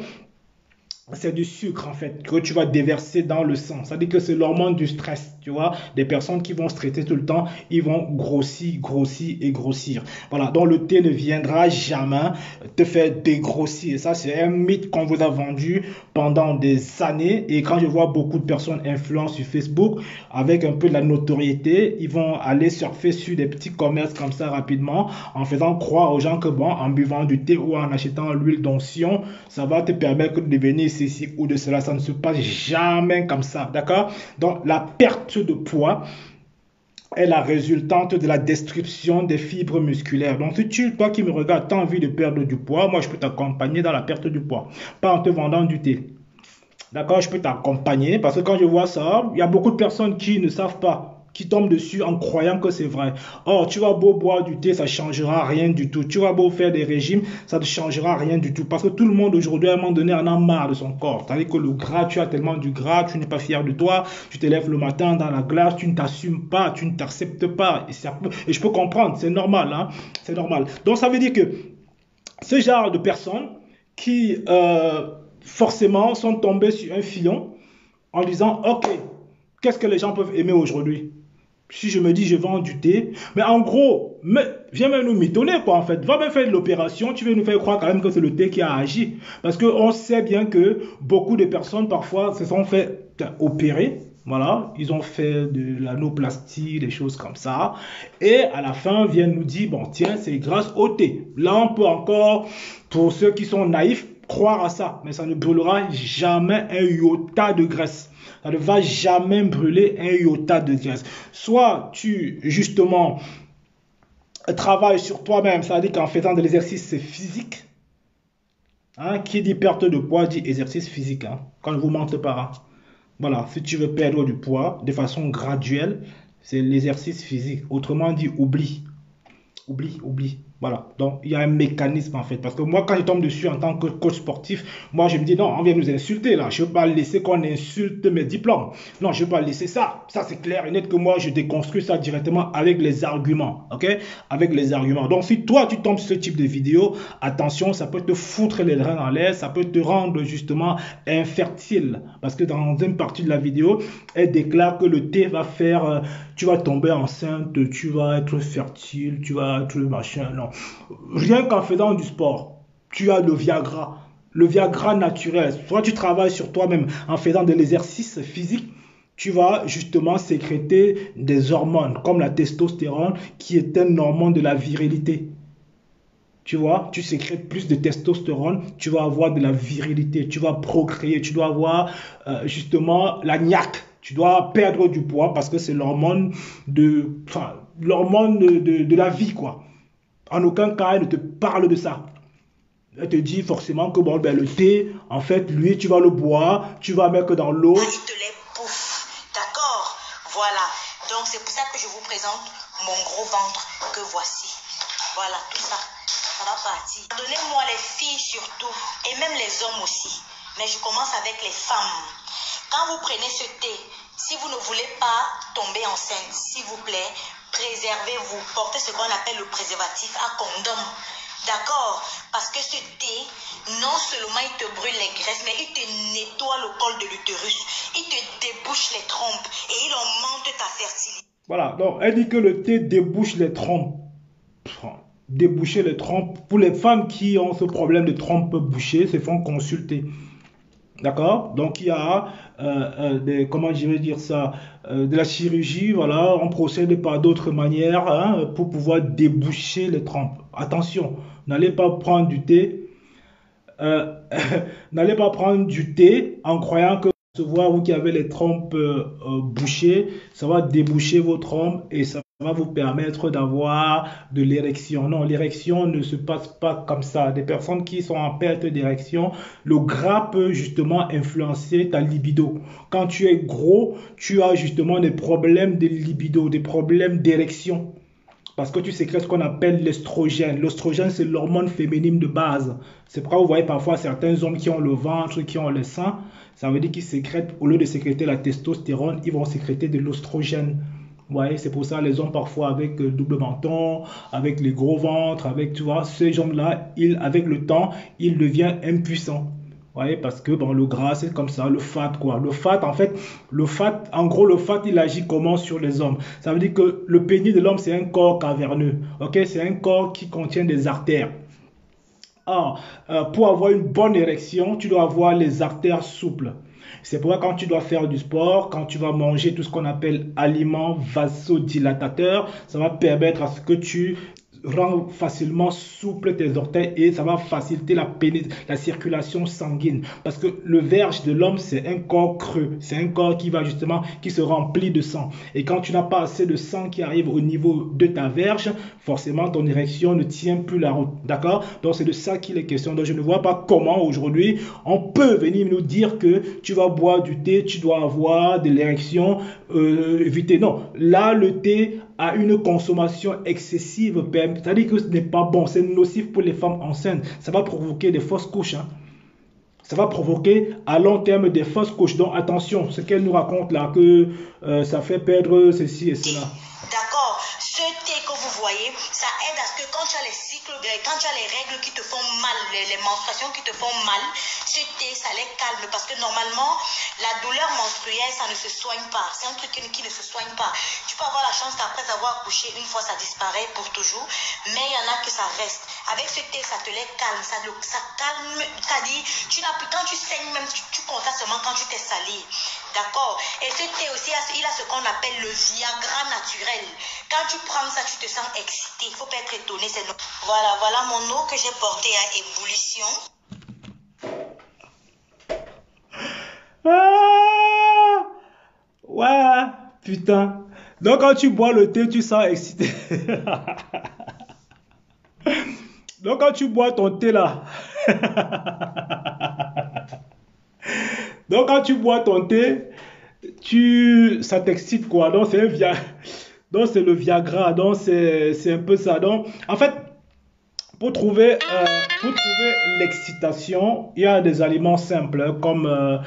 c'est du sucre en fait que tu vas déverser dans le sang. Ça dit que c'est l'hormone du stress, tu vois. Des personnes qui vont stresser tout le temps, ils vont grossir, grossir et grossir. Voilà, donc le thé ne viendra jamais te faire dégrossir. Et ça, c'est un mythe qu'on vous a vendu pendant des années. Et quand je vois beaucoup de personnes influentes sur Facebook, avec un peu de la notoriété, ils vont aller surfer sur des petits commerces comme ça rapidement, en faisant croire aux gens que bon, en buvant du thé ou en achetant l'huile d'onction, ça va te permettre de devenir ceci ou de cela. Ça ne se passe jamais comme ça, d'accord? Donc la perte de poids est la résultante de la destruction des fibres musculaires. Donc si toi qui me regardes, tu as envie de perdre du poids, moi je peux t'accompagner dans la perte du poids, pas en te vendant du thé. D'accord, je peux t'accompagner parce que quand je vois ça, il y a beaucoup de personnes qui ne savent pas, qui tombent dessus en croyant que c'est vrai. Or, tu vas beau boire du thé, ça ne changera rien du tout. Tu vas beau faire des régimes, ça ne changera rien du tout. Parce que tout le monde aujourd'hui, à un moment donné, en a marre de son corps. C'est-à-dire que le gras, tu as tellement du gras, tu n'es pas fier de toi, tu te lèves le matin dans la glace, tu ne t'assumes pas, tu ne t'acceptes pas. Et je peux comprendre, c'est normal, hein, c'est normal. Donc, ça veut dire que ce genre de personnes qui forcément sont tombées sur un filon en disant ok, qu'est-ce que les gens peuvent aimer aujourd'hui? Si je me dis je vends du thé, mais en gros, viens même nous mitonner quoi en fait. Va même faire de l'opération, tu veux nous faire croire quand même que c'est le thé qui a agi. Parce qu'on sait bien que beaucoup de personnes parfois se sont fait opérer. Voilà, ils ont fait de l'anoplastie, des choses comme ça. Et à la fin, viennent nous dire, bon tiens, c'est grâce au thé. Là, on peut encore, pour ceux qui sont naïfs, croire à ça. Mais ça ne brûlera jamais un iota de graisse. Ça ne va jamais brûler un iota de graisse. Soit tu, justement, travailles sur toi-même, c'est-à-dire qu'en faisant de l'exercice physique, hein, qui dit perte de poids dit exercice physique, hein, quand je ne vous mente pas. Hein. Voilà, si tu veux perdre du poids de façon graduelle, c'est l'exercice physique. Autrement dit, oublie. Oublie. Voilà. Donc, il y a un mécanisme en fait. Parce que moi, quand je tombe dessus en tant que coach sportif, moi, je me dis non, on vient nous insulter là. Je ne veux pas laisser qu'on insulte mes diplômes. Non, je ne veux pas laisser ça. Ça, c'est clair et net que moi, je déconstruis ça directement avec les arguments. OK? Avec les arguments. Donc, si toi, tu tombes sur ce type de vidéo, attention, ça peut te foutre les reins en l'air. Ça peut te rendre justement infertile. Parce que dans une partie de la vidéo, elle déclare que le thé va faire... tu vas tomber enceinte, tu vas être fertile, tu vas être machin. Non. Rien qu'en faisant du sport, tu as le Viagra naturel. Soit tu travailles sur toi-même en faisant de l'exercice physique, tu vas justement sécréter des hormones comme la testostérone qui est un hormone de la virilité. Tu vois, tu sécrètes plus de testostérone, tu vas avoir de la virilité, tu vas procréer, tu dois avoir justement la niaque. Tu dois perdre du poids parce que c'est l'hormone de la vie, quoi. En aucun cas, elle ne te parle de ça. Elle te dit forcément que bon, ben, le thé, en fait, lui, tu vas le boire, tu vas mettre dans l'eau. Il te les bouffe. D'accord? Voilà. Donc, c'est pour ça que je vous présente mon gros ventre que voici. Voilà, tout ça. Ça va partir. Donnez-moi les filles surtout, et même les hommes aussi. Mais je commence avec les femmes. Quand vous prenez ce thé, si vous ne voulez pas tomber enceinte, s'il vous plaît, préservez-vous. Portez ce qu'on appelle le préservatif à condom. D'accord? Parce que ce thé, non seulement il te brûle les graisses, mais il te nettoie le col de l'utérus. Il te débouche les trompes et il augmente ta fertilité. Voilà, donc elle dit que le thé débouche les trompes. Déboucher les trompes. Pour les femmes qui ont ce problème de trompes bouchées, se font consulter. D'accord? Donc il y a comment je vais dire ça, de la chirurgie, voilà, on procède par d'autres manières hein, pour pouvoir déboucher les trompes. Attention, n'allez pas prendre du thé, n'allez pas prendre du thé en croyant que vous qui avez les trompes bouchées, ça va déboucher vos trompes et ça va vous permettre d'avoir de l'érection. Non, l'érection ne se passe pas comme ça. Des personnes qui sont en perte d'érection, le gras peut justement influencer ta libido. Quand tu es gros, tu as justement des problèmes de libido, des problèmes d'érection. Parce que tu sécrètes ce qu'on appelle l'estrogène. L'estrogène, c'est l'hormone féminine de base. C'est pourquoi vous voyez parfois certains hommes qui ont le ventre, qui ont le sein. Ça veut dire qu'ils sécrètent, au lieu de sécréter la testostérone, ils vont sécréter de l'estrogène. Vous voyez, c'est pour ça les hommes parfois avec double menton, avec les gros ventres, avec, tu vois, ces hommes-là, avec le temps, ils deviennent impuissants. Ouais, parce que bon, le gras, c'est comme ça, le fat, quoi. Le fat, en fait, en gros, le fat, il agit comment sur les hommes? Ça veut dire que le pénis de l'homme, c'est un corps caverneux, ok? C'est un corps qui contient des artères. Ah, pour avoir une bonne érection, tu dois avoir les artères souples. C'est pourquoi quand tu dois faire du sport, quand tu vas manger tout ce qu'on appelle aliments vasodilatateurs, ça va permettre à ce que tu rends facilement souple tes orteils et ça va faciliter la circulation sanguine. Parce que le verge de l'homme, c'est un corps creux. C'est un corps qui va justement, qui se remplit de sang. Et quand tu n'as pas assez de sang qui arrive au niveau de ta verge, forcément ton érection ne tient plus la route. D'accord? Donc c'est de ça qu'il est question. Donc je ne vois pas comment aujourd'hui on peut venir nous dire que tu vas boire du thé, tu dois avoir de l'érection, éviter. Non, là le thé a une consommation excessive, c'est-à-dire que ce n'est pas bon, c'est nocif pour les femmes enceintes. Ça va provoquer des fausses couches. Hein. Ça va provoquer à long terme des fausses couches. Donc attention, ce qu'elle nous raconte là, que ça fait perdre ceci et cela. D'accord, ce thé que vous voyez, ça aide à ce que quand tu as les cycles, quand tu as les règles qui te font mal, les menstruations qui te font mal, ce thé, ça les calme parce que normalement, la douleur menstruelle, ça ne se soigne pas. C'est un truc qui ne se soigne pas. Tu peux avoir la chance qu'après avoir accouché, une fois, ça disparaît pour toujours, mais il y en a que ça reste. Avec ce thé, ça te les calme, ça calme, c'est-à-dire, quand tu saignes même, tu constates seulement quand tu t'es sali. D'accord. Et ce thé aussi, il a ce qu'on appelle le Viagra naturel. Quand tu prends ça, tu te sens excité. Il ne faut pas être étonné. Voilà mon eau que j'ai portée à ébullition. Ah ouais, putain. Donc quand tu bois le thé, tu sens excité. Donc quand tu bois ton thé là. Donc quand tu bois ton thé, ça t'excite quoi. Donc donc c'est le Viagra. Donc c'est un peu ça. Donc en fait, pour trouver l'excitation, il y a des aliments simples comme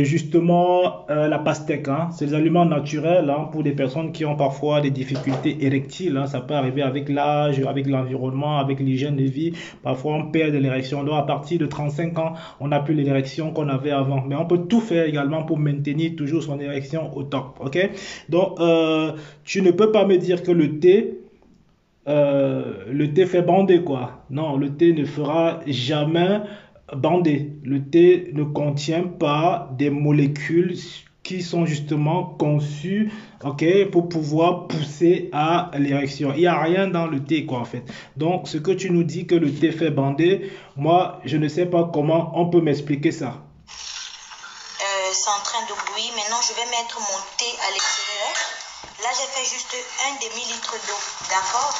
justement la pastèque. Hein. C'est des aliments naturels hein, pour des personnes qui ont parfois des difficultés érectiles. Hein. Ça peut arriver avec l'âge, avec l'environnement, avec l'hygiène de vie. Parfois on perd de l'érection. Donc à partir de 35 ans, on n'a plus l'érection qu'on avait avant. Mais on peut tout faire également pour maintenir toujours son érection au top. Ok? Donc tu ne peux pas me dire que le thé fait bander quoi. Non, le thé ne fera jamais bander. Le thé ne contient pas des molécules qui sont justement conçues pour pouvoir pousser à l'érection. Il n'y a rien dans le thé quoi en fait. Donc ce que tu nous dis que le thé fait bander, moi je ne sais pas comment on peut m'expliquer ça. C'est en train de bouillir. Maintenant je vais mettre mon thé à l'extérieur. Là j'ai fait juste un demi-litre d'eau. D'accord?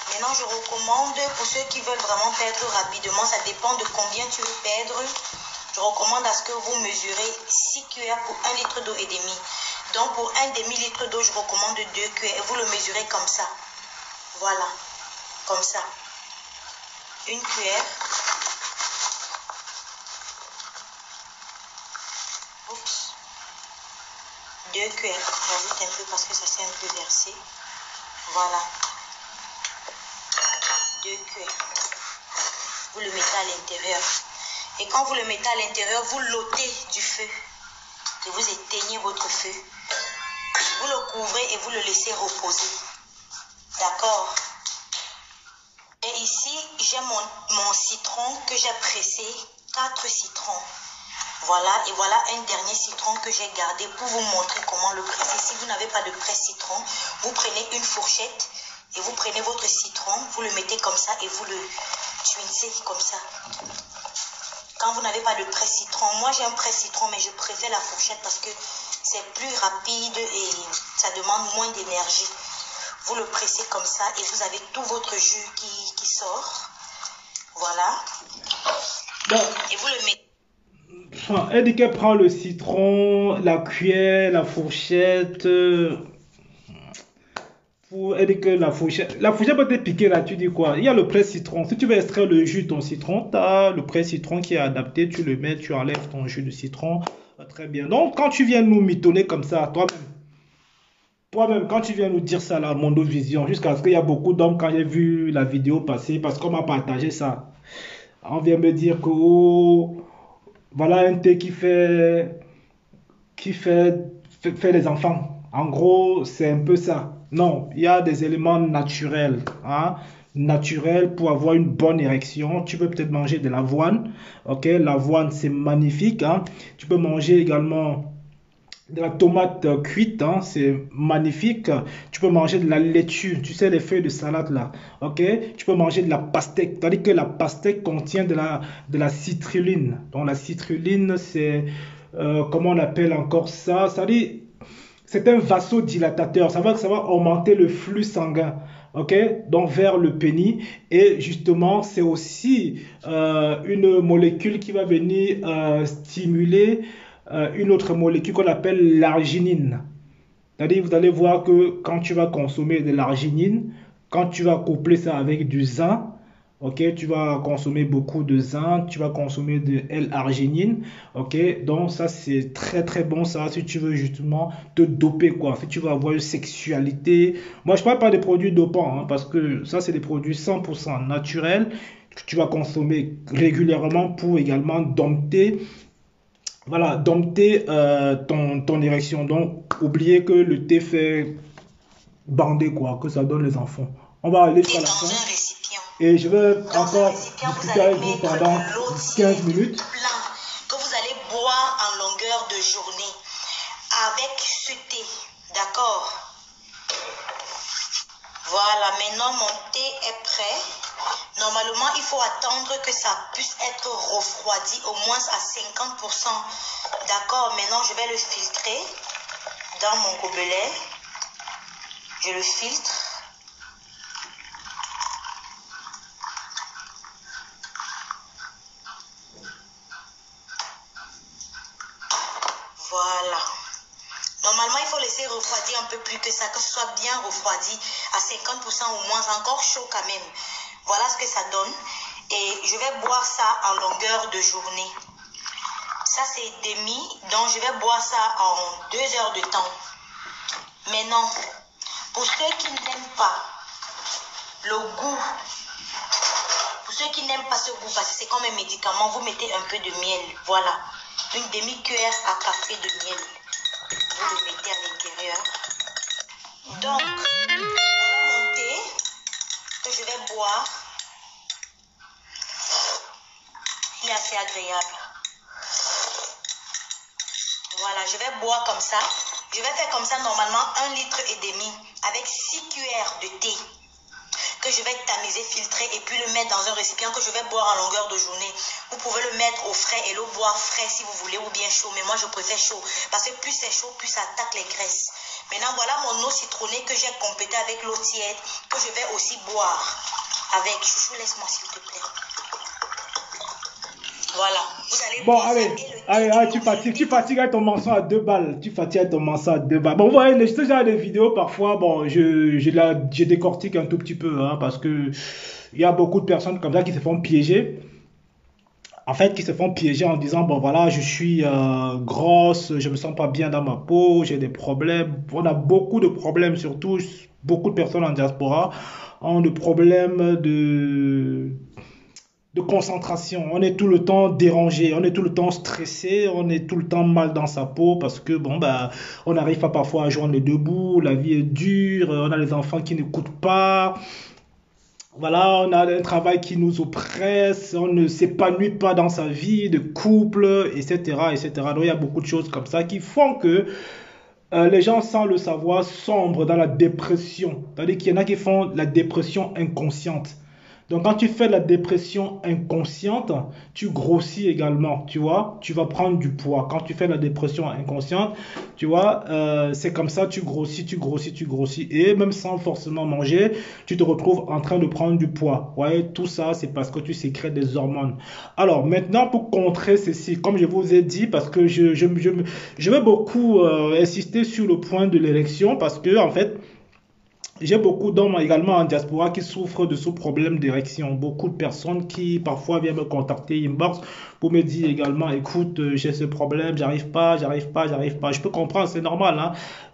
Maintenant, je recommande, pour ceux qui veulent vraiment perdre rapidement, ça dépend de combien tu veux perdre. Je recommande à ce que vous mesurez 6 cuillères pour 1 litre d'eau et demi. Donc, pour un demi-litre d'eau, je recommande 2 cuillères. Et vous le mesurez comme ça. Voilà. Comme ça. Une cuillère. Oups. 2 cuillères. J'ajoute un peu parce que ça s'est un peu versé. Voilà. 2 cuillères. Vous le mettez à l'intérieur. Et quand vous le mettez à l'intérieur, vous l'ôtez du feu. Et vous éteignez votre feu. Vous le couvrez et vous le laissez reposer. D'accord? Et ici, j'ai mon citron que j'ai pressé. 4 citrons. Voilà. Et voilà un dernier citron que j'ai gardé pour vous montrer comment le presser. Si vous n'avez pas de presse-citron, vous prenez une fourchette. Et vous prenez votre citron, vous le mettez comme ça et vous le tuincez comme ça. Quand vous n'avez pas de presse-citron, moi j'ai un presse-citron mais je préfère la fourchette parce que c'est plus rapide et ça demande moins d'énergie. Vous le pressez comme ça et vous avez tout votre jus qui sort. Voilà. Bon. Et vous le mettez. Elle dit qu'elle prend le citron, la cuillère, la fourchette. Elle dit que la fourchette peut être piquée là, tu dis quoi? Il y a le presse-citron. Si tu veux extraire le jus de ton citron, tu as le presse-citron qui est adapté, tu le mets, tu enlèves ton jus de citron. Très bien. Donc, quand tu viens nous mitonner comme ça, toi-même, quand tu viens nous dire ça là, Mondo Vision, jusqu'à ce qu'il y a beaucoup d'hommes, quand j'ai vu la vidéo passer, parce qu'on m'a partagé ça, on vient me dire que voilà un thé qui fait des enfants. En gros, c'est un peu ça. Non, il y a des éléments naturels, hein, naturels pour avoir une bonne érection. Tu peux peut-être manger de l'avoine. Ok, l'avoine, c'est magnifique, hein. Tu peux manger également de la tomate cuite, hein, c'est magnifique. Tu peux manger de la laitue, tu sais, les feuilles de salade là. Ok, tu peux manger de la pastèque. Tandis que la pastèque contient de la citrulline. Donc la citrulline, c'est, comment on appelle encore ça? Ça dit, c'est un vasodilatateur. Ça va augmenter le flux sanguin. Ok, donc vers le pénis. Et justement, c'est aussi une molécule qui va venir stimuler une autre molécule qu'on appelle l'arginine. C'est-à-dire, vous allez voir que quand tu vas consommer de l'arginine, quand tu vas coupler ça avec du zinc, ok, tu vas consommer beaucoup de zinc, tu vas consommer de L-arginine, ok, donc ça c'est très très bon ça si tu veux justement te doper quoi, si tu veux avoir une sexualité. Moi je parle pas des produits dopants hein, parce que ça c'est des produits 100% naturels que tu vas consommer régulièrement pour également dompter voilà, dompter ton érection. Donc, oubliez que le thé fait bander, quoi, que ça donne les enfants. On va aller jusqu'à la fin. Et je vais encore discuter avec vous pendant 15 minutes. Plein que vous allez boire en longueur de journée avec ce thé. D'accord? Voilà, maintenant mon thé est prêt. Normalement, il faut attendre que ça puisse être refroidi au moins à 50%. D'accord, maintenant je vais le filtrer dans mon gobelet. Je le filtre. Voilà. Normalement, il faut laisser refroidir un peu plus que ça, que ce soit bien refroidi à 50% au moins, encore chaud quand même. Voilà ce que ça donne. Et je vais boire ça en longueur de journée. Ça, c'est demi, donc je vais boire ça en 2 heures de temps. Maintenant, pour ceux qui n'aiment pas le goût, pour ceux qui n'aiment pas ce goût, parce que c'est comme un médicament, vous mettez un peu de miel. Voilà. Une demi-cuillère à café de miel. Vous le mettez à l'intérieur. Donc, voilà mon thé que je vais boire. Il est assez agréable. Voilà, je vais boire comme ça. Je vais faire comme ça normalement 1,5 litre avec 6 cuillères de thé que je vais tamiser, filtrer et puis le mettre dans un récipient que je vais boire en longueur de journée. Vous pouvez le mettre au frais et le boire frais si vous voulez ou bien chaud. Mais moi, je préfère chaud parce que plus c'est chaud, plus ça attaque les graisses. Maintenant, voilà mon eau citronnée que j'ai complétée avec l'eau tiède que je vais aussi boire avec. Chouchou, laisse-moi s'il te plaît. Voilà. Vous allez bon, allez, tu fatigues avec ton menson à 2 balles. Tu fatigues avec ton menson à 2 balles. Bon, vous voyez, ce genre de vidéos, parfois, bon, je décortique un tout petit peu, hein, parce que il y a beaucoup de personnes comme ça qui se font piéger. En fait, qui se font piéger en disant, bon, voilà, je suis grosse, je me sens pas bien dans ma peau, j'ai des problèmes. On a beaucoup de problèmes, surtout, beaucoup de personnes en diaspora ont des problèmes de concentration. On est tout le temps dérangé, on est tout le temps stressé, on est tout le temps mal dans sa peau parce que bon bah on n'arrive pas parfois à joindre les deux bouts, la vie est dure, on a les enfants qui n'écoutent pas. Voilà, on a un travail qui nous oppresse, on ne s'épanouit pas dans sa vie de couple, etc., etc. Donc il y a beaucoup de choses comme ça qui font que les gens, sans le savoir, sombrent dans la dépression. C'est-à-dire qu'il y en a qui font la dépression inconsciente. Donc, quand tu fais la dépression inconsciente, tu grossis également, tu vois. Tu vas prendre du poids. Quand tu fais la dépression inconsciente, tu vois, c'est comme ça, tu grossis, tu grossis, tu grossis. Et même sans forcément manger, tu te retrouves en train de prendre du poids. Ouais, tout ça, c'est parce que tu sécrètes des hormones. Alors, maintenant, pour contrer ceci, comme je vous ai dit, parce que je veux beaucoup insister sur le point de l'érection, parce que, en fait, j'ai beaucoup d'hommes également en diaspora qui souffrent de ce problème d'érection. Beaucoup de personnes qui parfois viennent me contacter inbox pour me dire également, écoute, j'ai ce problème, j'arrive pas. Je peux comprendre, c'est normal, hein.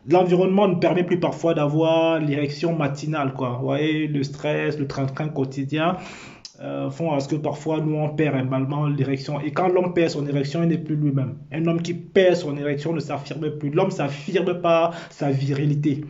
L'environnement ne permet plus parfois d'avoir l'érection matinale, quoi. Vous voyez, le stress, le train-train quotidien. font à ce que parfois nous on perd également l'érection. Et quand l'homme perd son érection, il n'est plus lui-même. Un homme qui perd son érection ne s'affirme plus. L'homme ne s'affirme pas sa virilité.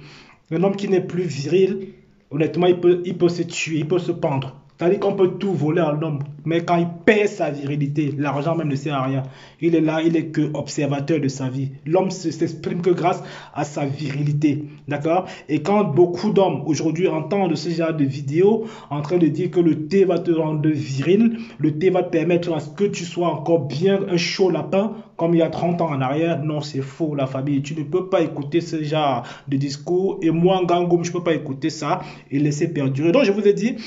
Un homme qui n'est plus viril, honnêtement, il peut se tuer, il peut se pendre. C'est-à-dire qu'on peut tout voler à l'homme, mais quand il perd sa virilité, l'argent même ne sert à rien. Il est là, il est que observateur de sa vie. L'homme s'exprime que grâce à sa virilité. D'accord? Et quand beaucoup d'hommes aujourd'hui entendent ce genre de vidéos en train de dire que le thé va te rendre viril, le thé va te permettre à ce que tu sois encore bien un chaud lapin, comme il y a 30 ans en arrière, non, c'est faux, la famille. Tu ne peux pas écouter ce genre de discours. Et moi, Gangoum, je ne peux pas écouter ça et laisser perdurer. Donc, je vous ai dit,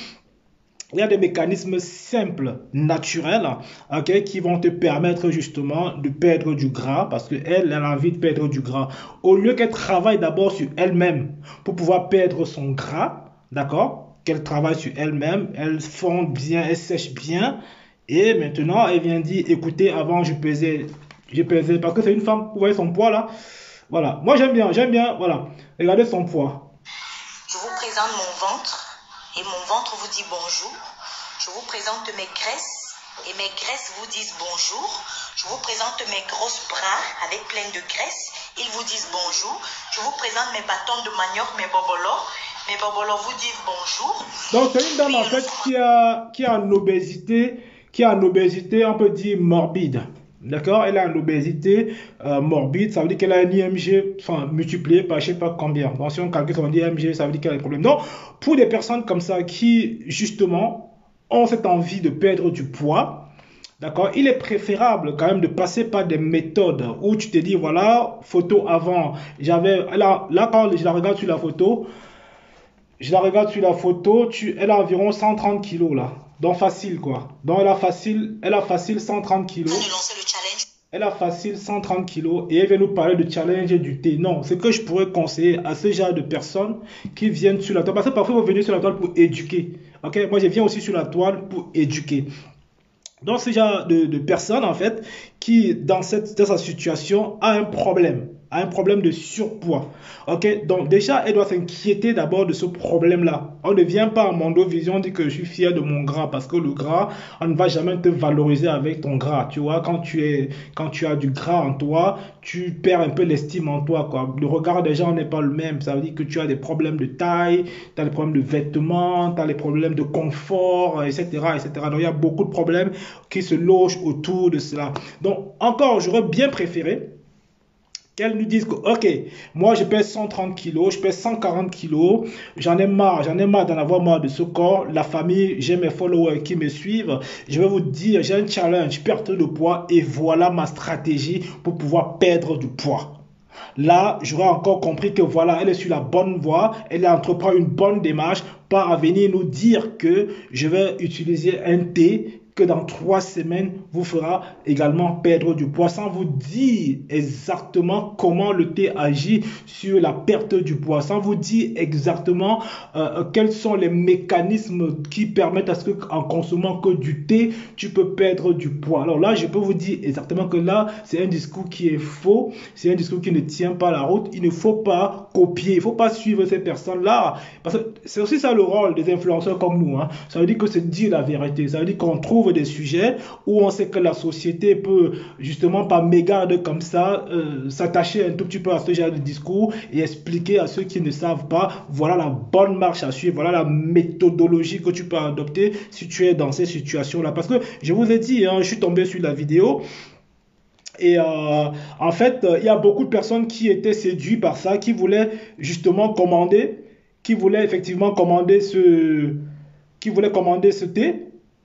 il y a des mécanismes simples, naturels, okay, qui vont te permettre justement de perdre du gras parce qu'elle a envie de perdre du gras. Au lieu qu'elle travaille d'abord sur elle-même pour pouvoir perdre son gras, d'accord? Qu'elle travaille sur elle-même, elle fonde bien, elle sèche bien. Et maintenant, elle vient dire, écoutez, avant je pesais, parce que c'est une femme, vous voyez son poids là. Voilà, moi j'aime bien, voilà. Regardez son poids. Je vous présente mon ventre. Et mon ventre vous dit bonjour. Je vous présente mes graisses et mes graisses vous disent bonjour. Je vous présente mes grosses bras avec plein de graisse. Ils vous disent bonjour. Je vous présente mes bâtons de manioc, mes bobolos. Mes bobolos vous disent bonjour. Donc c'est une dame en fait qui a une obésité, on peut dire morbide. D'accord? Elle a une obésité morbide, ça veut dire qu'elle a un IMG multiplié par je ne sais pas combien. Donc si on calcule son IMG, ça veut dire qu'elle a des problèmes. Donc pour des personnes comme ça qui justement ont cette envie de perdre du poids, d'accord, il est préférable quand même de passer par des méthodes où tu te dis voilà, photo avant, là quand je la regarde sur la photo, elle a environ 130 kilos là. Donc facile quoi. Donc elle a facile 130 kilos. Elle a facile 130 kilos et elle vient nous parler de challenge du thé. Non, ce que je pourrais conseiller à ce genre de personnes qui viennent sur la toile, parce que parfois vous venez sur la toile pour éduquer. Ok, moi je viens aussi sur la toile pour éduquer. Donc ce genre de personnes en fait qui dans sa situation a un problème de surpoids. Ok, donc déjà elle doit s'inquiéter d'abord de ce problème-là. On ne vient pas à Mondovision dire que je suis fier de mon gras parce que le gras, on ne va jamais te valoriser avec ton gras. Tu vois, quand tu as du gras en toi, tu perds un peu l'estime en toi, quoi. Le regard des gens n'est pas le même. Ça veut dire que tu as des problèmes de taille, tu as des problèmes de vêtements, tu as des problèmes de confort, etc., etc. Donc il y a beaucoup de problèmes qui se logent autour de cela. Donc encore, j'aurais bien préféré qu'elles nous disent que, ok, moi je pèse 130 kilos, je pèse 140 kilos, j'en ai marre d'en avoir marre de ce corps, la famille, j'ai mes followers qui me suivent, je vais vous dire, j'ai un challenge, perte de poids et voilà ma stratégie pour pouvoir perdre du poids. Là, j'aurais encore compris que voilà, elle est sur la bonne voie, elle entreprend une bonne démarche, pas à venir nous dire que je vais utiliser un thé que dans 3 semaines vous fera également perdre du poids sans vous dire exactement comment le thé agit sur la perte du poids, sans vous dire exactement quels sont les mécanismes qui permettent à ce qu'en consommant que du thé, tu peux perdre du poids. Alors là, je peux vous dire exactement que là, c'est un discours qui est faux, c'est un discours qui ne tient pas la route, il ne faut pas copier, il ne faut pas suivre ces personnes-là, parce que c'est aussi ça le rôle des influenceurs comme nous, hein. Ça veut dire que c'est dire la vérité, ça veut dire qu'on trouve des sujets où on sait que la société peut justement par mégarde comme ça s'attacher un tout petit peu à ce genre de discours et expliquer à ceux qui ne savent pas, voilà la bonne marche à suivre, voilà la méthodologie que tu peux adopter si tu es dans ces situations-là. Parce que je vous ai dit, hein, je suis tombé sur la vidéo et en fait, il y a beaucoup de personnes qui étaient séduites par ça, qui voulaient justement commander, qui voulaient effectivement commander ce thé.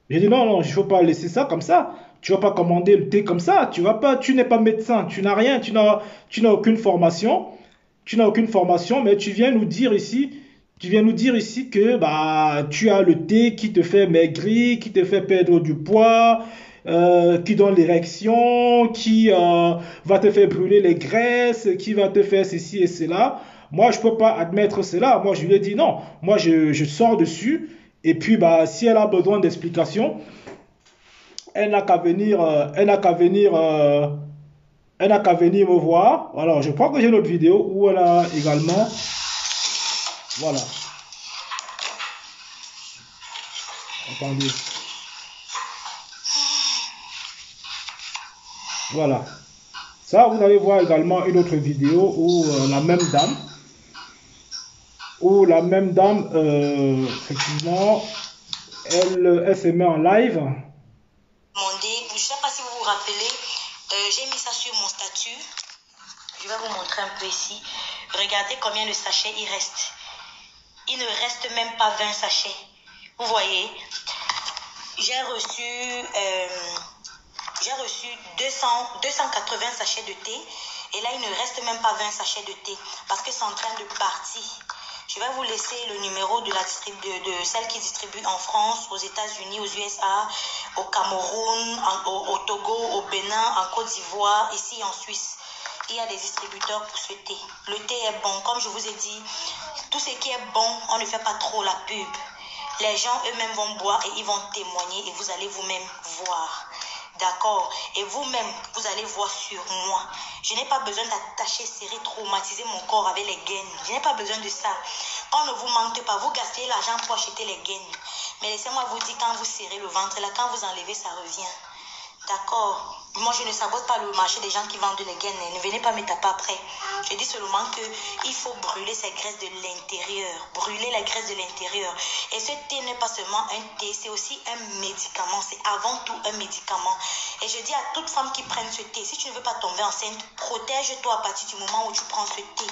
J'ai dit non, il ne faut pas laisser ça comme ça. Tu ne vas pas commander le thé comme ça. Tu n'es pas médecin, tu n'as rien, tu n'as aucune formation. Tu n'as aucune formation, mais tu viens nous dire ici que bah, tu as le thé qui te fait maigrir, qui te fait perdre du poids, qui donne l'érection, qui va te faire brûler les graisses, qui va te faire ceci et cela. Moi, je ne peux pas admettre cela. Moi, je lui ai dit non. Moi, je sors dessus. Et puis, bah, si elle a besoin d'explications, elle n'a qu'à venir me voir. Alors, je crois que j'ai une autre vidéo où elle a également... Voilà. Attendez. Voilà. Ça, vous allez voir également une autre vidéo où la même dame, effectivement, elle se met en live. Je ne sais pas si vous vous rappelez, j'ai mis ça sur mon statut. Je vais vous montrer un peu ici. Regardez combien de sachets il reste. Il ne reste même pas 20 sachets. Vous voyez, j'ai reçu 280 sachets de thé. Et là, il ne reste même pas 20 sachets de thé. Parce que c'est en train de partir. Je vais vous laisser le numéro de celle qui distribue en France, aux États-Unis, aux USA, au Cameroun, au Togo, au Bénin, en Côte d'Ivoire, ici en Suisse. Il y a des distributeurs pour ce thé. Le thé est bon. Comme je vous ai dit, tout ce qui est bon, on ne fait pas trop la pub. Les gens eux-mêmes vont boire et ils vont témoigner et vous allez vous-même voir. D'accord? Et vous-même, vous allez voir sur moi. Je n'ai pas besoin d'attacher, serrer, traumatiser mon corps avec les gaines. Je n'ai pas besoin de ça. Quand on ne vous manque pas, vous gaspillez l'argent pour acheter les gaines. Mais laissez-moi vous dire, quand vous serrez le ventre, là, quand vous enlevez, ça revient. D'accord? Moi, je ne sabote pas le marché des gens qui vendent les gaines. Ne venez pas me taper après. Je dis seulement qu'il faut brûler ces graisses de l'intérieur. Brûler la graisse de l'intérieur. Et ce thé n'est pas seulement un thé, c'est aussi un médicament. C'est avant tout un médicament. Et je dis à toute femme qui prenne ce thé, si tu ne veux pas tomber enceinte, protège-toi à partir du moment où tu prends ce thé.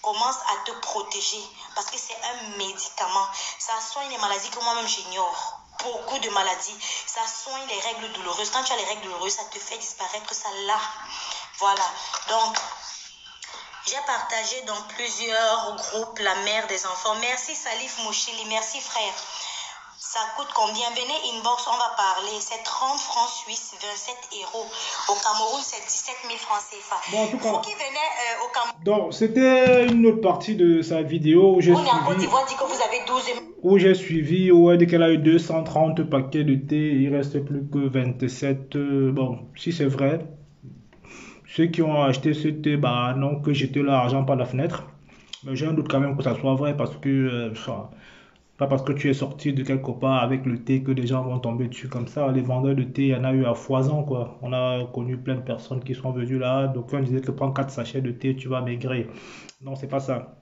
Commence à te protéger parce que c'est un médicament. Ça soigne les maladies que moi-même j'ignore. Beaucoup de maladies. Ça soigne les règles douloureuses. Quand tu as les règles douloureuses, ça te fait disparaître ça là. Voilà. Donc, j'ai partagé dans plusieurs groupes la mère des enfants. Merci Salif Mouchili. Merci frère. Ça coûte combien? Venez inbox, on va parler. C'est 30 francs suisses, 27 euros. Au Cameroun, c'est 17 000 francs CFA. Bon, en tout cas, vous qui venez au Cameroun... Donc, c'était une autre partie de sa vidéo où j'ai suivi... en Côte d'Ivoire, dit que vous avez 12... Où j'ai suivi, où elle dit qu'elle a eu 230 paquets de thé. Il reste plus que 27. Bon, si c'est vrai, ceux qui ont acheté ce thé, bah, n'ont que jeté leur argent par la fenêtre. Mais j'ai un doute quand même que ça soit vrai parce que... pas parce que tu es sorti de quelque part avec le thé que des gens vont tomber dessus comme ça. Les vendeurs de thé, il y en a eu à foison, quoi. On a connu plein de personnes qui sont venues là. Donc on disait que prends 4 sachets de thé, tu vas maigrir. Non, c'est pas ça.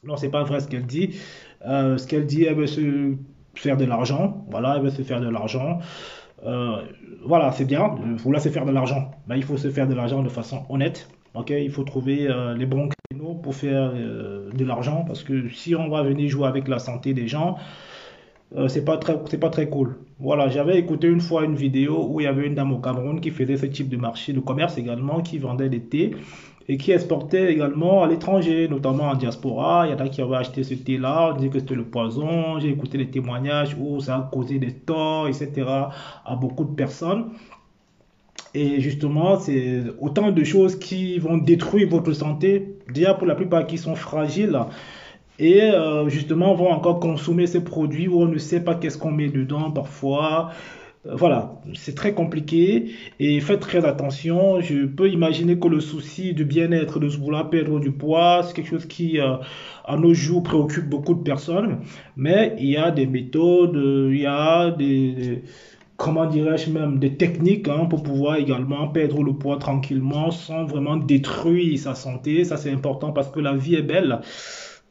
Non, c'est pas vrai ce qu'elle dit. Ce qu'elle dit, elle veut se faire de l'argent. Voilà, elle veut se faire de l'argent. Voilà, c'est bien. Vouloir se faire de l'argent. Mais il faut se faire de l'argent de façon honnête. Ok, il faut trouver les bons créneaux pour faire de l'argent parce que si on va venir jouer avec la santé des gens, c'est pas très cool. Voilà, j'avais écouté une fois une vidéo où il y avait une dame au Cameroun qui faisait ce type de marché, de commerce également, qui vendait des thés et qui exportait également à l'étranger, notamment en diaspora. Il y en a qui avaient acheté ce thé-là, on disait que c'était le poison. J'ai écouté des témoignages où ça a causé des torts, etc. à beaucoup de personnes. Et justement, c'est autant de choses qui vont détruire votre santé, déjà pour la plupart qui sont fragiles, et justement vont encore consommer ces produits où on ne sait pas qu'est-ce qu'on met dedans parfois. Voilà, c'est très compliqué et faites très attention. Je peux imaginer que le souci du bien-être, de vouloir perdre du poids, c'est quelque chose qui, à nos jours, préoccupe beaucoup de personnes. Mais il y a des méthodes, il y a comment dirais-je même, des techniques pour pouvoir également perdre le poids tranquillement sans vraiment détruire sa santé. Ça, c'est important parce que la vie est belle.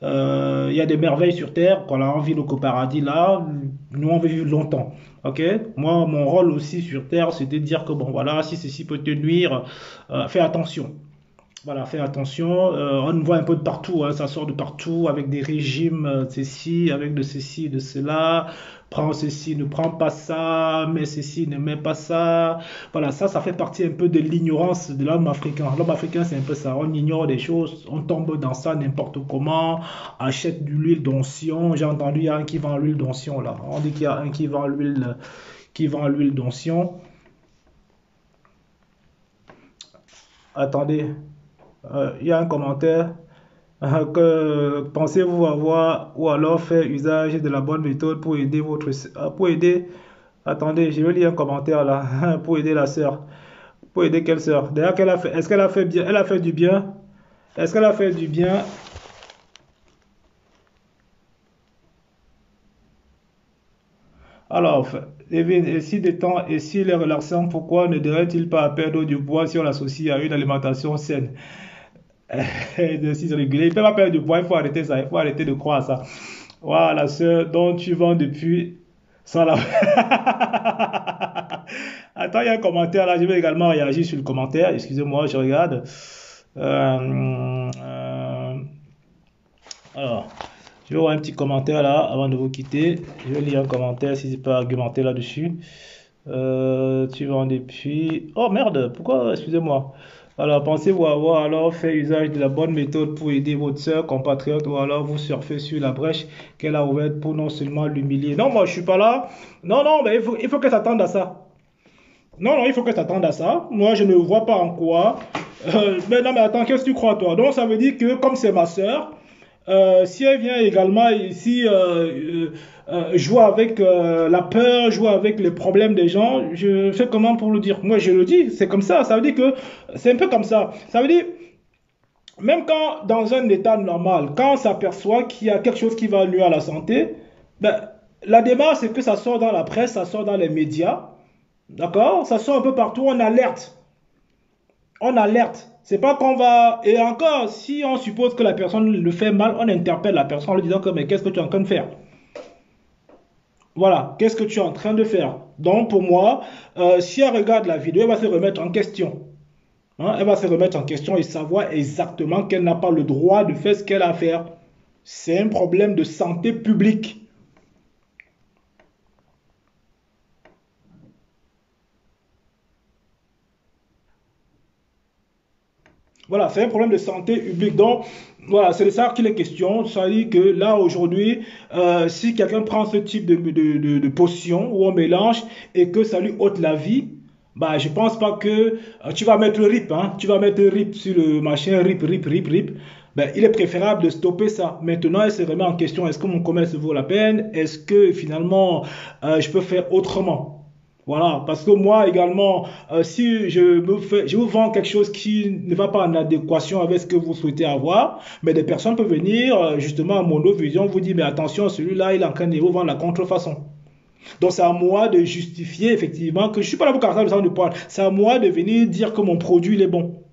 Il y a des merveilles sur Terre. Quand on vit au paradis là, nous on veut vivre longtemps. Ok? Moi, mon rôle aussi sur Terre, c'est de dire que bon, voilà, si ceci peut te nuire, fais attention. Voilà, fais attention. On voit un peu de partout, ça sort de partout avec des régimes, ceci, avec de ceci, de cela. Prends ceci, ne prends pas ça, mets ceci, ne mets pas ça. Voilà, ça fait partie un peu de l'ignorance de l'homme africain. L'homme africain, c'est un peu ça. On ignore des choses, on tombe dans ça n'importe comment, achète de l'huile d'onction. J'ai entendu, il y a un qui vend l'huile d'onction là. On dit qu'il y a un qui vend l'huile d'onction. Attendez. Il y a un commentaire que pensez-vous avoir ou alors faire usage de la bonne méthode pour aider pour aider, attendez, je vais lire un commentaire là, pour aider la sœur, pour aider quelle sœur? D'ailleurs, qu'elle a fait, est-ce qu'elle a fait bien, elle a fait du bien, est-ce qu'elle a fait du bien? Alors, Evin, et si des temps, et si les relaxants, pourquoi ne devrait-il pas perdre du poids si on l'associe à une alimentation saine? Exercice régulier. Il ne peut pas perdre du poids, il faut arrêter ça, il faut arrêter de croire à ça. Voilà, ce dont tu vends depuis sans la... Attends, il y a un commentaire là, je vais également réagir sur le commentaire. Excusez-moi, je regarde. Euh, euh, alors, je vais voir un petit commentaire là avant de vous quitter. Je vais lire un commentaire si c'est pas argumenté là-dessus. Tu vends depuis... Oh merde, pourquoi? Excusez-moi. Alors, pensez-vous avoir alors fait usage de la bonne méthode pour aider votre soeur compatriote ou alors vous surfez sur la brèche qu'elle a ouverte pour non seulement l'humilier? Non, moi je suis pas là. Non, non, mais il faut qu'elle s'attende à ça. Non, non, il faut qu'elle s'attende à ça. Moi, je ne vois pas en quoi. Mais non, mais attends, qu'est-ce que tu crois, toi? Donc, ça veut dire que, comme c'est ma sœur, si elle vient également ici jouer avec la peur, jouer avec les problèmes des gens, je fais comment pour le dire? Moi, je le dis, c'est comme ça. Ça veut dire que c'est un peu comme ça. Ça veut dire, même quand, dans un état normal, quand on s'aperçoit qu'il y a quelque chose qui va nuire à la santé, ben, la démarche, c'est que ça sort dans la presse, ça sort dans les médias. D'accord? Ça sort un peu partout, on alerte. On alerte. C'est pas qu'on va... Et encore, si on suppose que la personne le fait mal, on interpelle la personne en lui disant que mais qu'est-ce que tu es en train de faire? Voilà, qu'est-ce que tu es en train de faire? Donc pour moi, si elle regarde la vidéo, elle va se remettre en question. Hein, elle va se remettre en question et savoir exactement qu'elle n'a pas le droit de faire ce qu'elle a à faire. C'est un problème de santé publique. Voilà, c'est un problème de santé publique. Donc, voilà, c'est de ça qu'il est question. Ça dit que là, aujourd'hui, si quelqu'un prend ce type de potion où on mélange et que ça lui ôte la vie, bah, je pense pas que tu vas mettre le RIP, hein, tu vas mettre le RIP sur le machin, RIP, RIP, RIP, RIP. Ben, il est préférable de stopper ça. Maintenant, elle se remet en question, est-ce que mon commerce vaut la peine? Est-ce que finalement, je peux faire autrement? Voilà, parce que moi également, si je vous vends quelque chose qui ne va pas en adéquation avec ce que vous souhaitez avoir, mais des personnes peuvent venir justement à Monovision vous dire, mais attention, celui-là, il est en train de vous vendre la contrefaçon. Donc c'est à moi de justifier effectivement que je ne suis pas là pour casser le sang du poil. C'est à moi de venir dire que mon produit il est bon.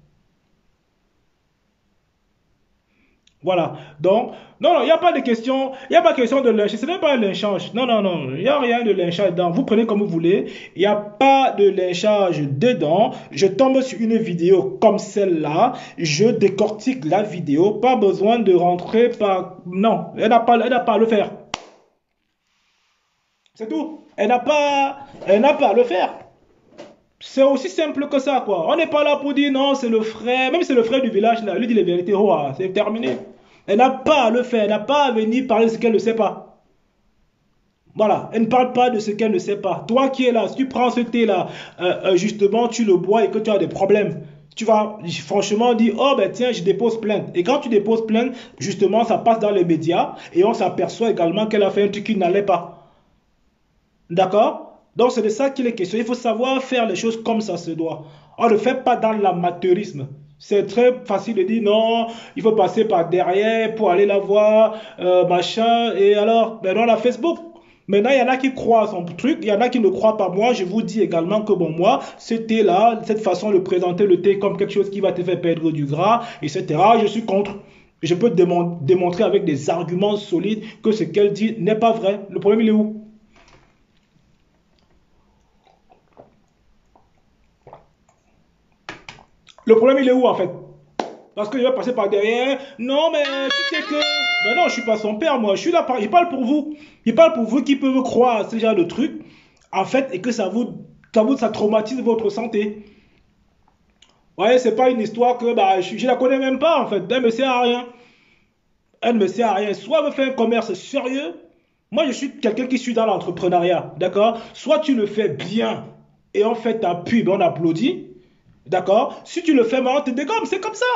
Voilà. Donc, non, non, il n'y a pas de question, il n'y a pas de question de lyncher. Ce n'est pas un lynchage. Non, non, non, il n'y a rien de lynchage dedans. Vous prenez comme vous voulez. Il n'y a pas de lynchage dedans. Je tombe sur une vidéo comme celle-là. Je décortique la vidéo. Pas besoin de rentrer par... Non, elle n'a pas à le faire. C'est tout. Elle n'a pas à le faire. C'est aussi simple que ça, quoi. On n'est pas là pour dire non, c'est le frère, même si c'est le frère du village, là, lui dit les vérités, oh, ah, c'est terminé. Elle n'a pas à le faire, elle n'a pas à venir parler de ce qu'elle ne sait pas. Voilà, elle ne parle pas de ce qu'elle ne sait pas. Toi qui es là, si tu prends ce thé-là, justement, tu le bois et que tu as des problèmes, tu vas franchement dire, oh ben tiens, je dépose plainte. Et quand tu déposes plainte, justement, ça passe dans les médias et on s'aperçoit également qu'elle a fait un truc qui n'allait pas. D'accord? Donc c'est de ça qu'il est question. Il faut savoir faire les choses comme ça se doit. On ne fait pas dans l'amateurisme. C'est très facile de dire non, il faut passer par derrière pour aller la voir, machin. Et alors, ben on a Facebook. Maintenant, il y en a qui croient à son truc, il y en a qui ne croient pas. Moi, je vous dis également que bon, moi, ce thé-là, cette façon de présenter le thé comme quelque chose qui va te faire perdre du gras, etc., je suis contre. Je peux démontrer avec des arguments solides que ce qu'elle dit n'est pas vrai. Le problème, il est où? Le problème, il est où en fait? Parce qu'il va passer par derrière. Non, mais tu sais que. Ben non, je suis pas son père, moi. Je suis là, je parle pour vous. Je parle pour vous qui peuvent croire à ce genre de trucs, en fait, et que ça traumatise votre santé. Vous voyez, c'est pas une histoire que bah, je la connais même pas, en fait. Elle me sert à rien. Elle me sert à rien. Soit elle me fait un commerce sérieux. Moi, je suis quelqu'un qui suis dans l'entrepreneuriat, d'accord? Soit tu le fais bien et on fait ta pub, on applaudit. D'accord? Si tu le fais mal, on te dégomme. C'est comme ça.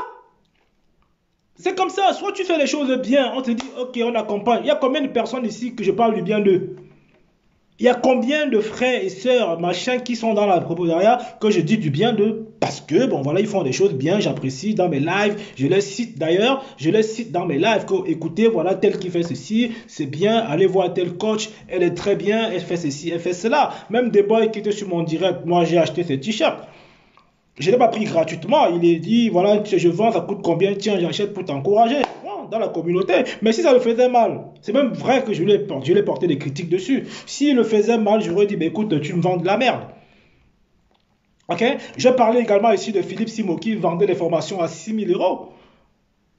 C'est comme ça. Soit tu fais les choses bien, on te dit, ok, on accompagne. Il y a combien de personnes ici que je parle du bien d'eux? Il y a combien de frères et sœurs, machin, qui sont dans la propriétariat que je dis du bien d'eux parce que, bon, voilà, ils font des choses bien, j'apprécie dans mes lives. Je les cite d'ailleurs, je les cite dans mes lives. Que, écoutez, voilà, tel qui fait ceci, c'est bien. Allez voir tel coach, elle est très bien, elle fait ceci, elle fait cela. Même des boys qui étaient sur mon direct, moi, j'ai acheté ces t-shirts. Je ne l'ai pas pris gratuitement. Il est dit, voilà, je vends, ça coûte combien? Tiens, j'achète pour t'encourager dans la communauté. Mais si ça le faisait mal, c'est même vrai que je lui ai porté des critiques dessus. S'il le faisait mal, je lui ai dit, bah, écoute, tu me vends de la merde. Ok? Je parlais également ici de Philippe Simo qui vendait des formations à 6 000 euros.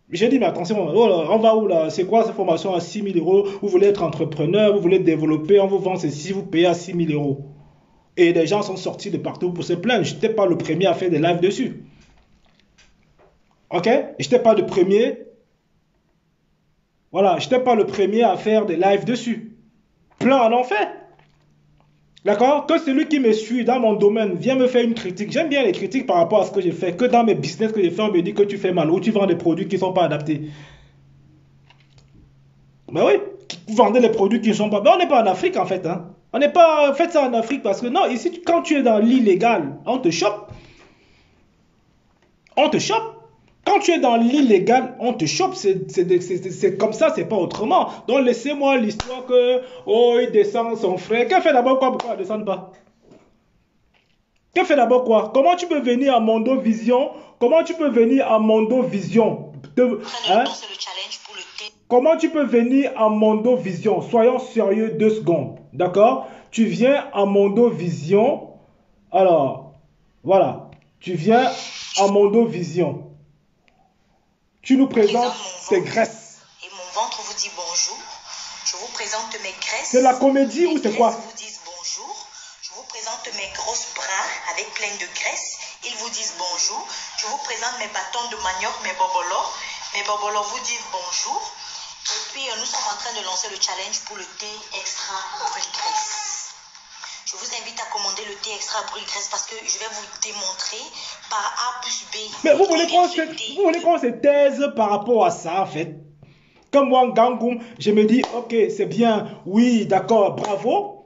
J'ai dit, mais attention, oh là, on va où là? C'est quoi cette formation à 6 000 euros? Vous voulez être entrepreneur, vous voulez développer, on vous vend ceci, vous payez à 6 000 euros. Et des gens sont sortis de partout pour se plaindre. Je n'étais pas le premier à faire des lives dessus. Ok? Je n'étais pas le premier. Voilà, je n'étais pas le premier à faire des lives dessus. Plein en ont fait. D'accord? Que celui qui me suit dans mon domaine vient me faire une critique. J'aime bien les critiques par rapport à ce que j'ai fait. Que dans mes business que j'ai fait, on me dit que tu fais mal ou tu vends des produits qui ne sont pas adaptés. Ben oui, vous vendez les produits qui ne sont pas... Ben on n'est pas en Afrique en fait. Hein. On n'est pas... Faites ça en Afrique parce que non, ici, quand tu es dans l'illégal, on te chope. On te chope. Quand tu es dans l'illégal, on te chope. C'est comme ça, c'est pas autrement. Donc laissez-moi l'histoire que, oh, il descend son frère. Qu'elle fait d'abord quoi? Pourquoi elle ne descend pas? Qu'elle fait d'abord quoi? Comment tu peux venir à Mondo Vision? Comment tu peux venir à Mondo Vision? Hein? Comment tu peux venir à Mondo Vision? Soyons sérieux 2 secondes. D'accord? Tu viens à Mondo Vision. Alors, voilà. Tu viens à Mondo Vision. Tu nous présentes tes graisses. Et mon ventre vous dit bonjour. Je vous présente mes graisses. C'est la comédie ou c'est quoi? Ils vous disent bonjour. Je vous présente mes grosses bras avec plein de graisse. Ils vous disent bonjour. Je vous présente mes bâtons de manioc, mes bobolos. Mes bobolos vous disent bonjour. Et puis nous sommes en train de lancer le challenge pour le thé extra brûle graisse. Je vous invite à commander le thé extra brûle graisse parce que je vais vous démontrer par A plus B. Mais vous voulez qu'on se taise par rapport à ça en fait? Comme moi en Gangoum, je me dis ok c'est bien, oui d'accord, bravo.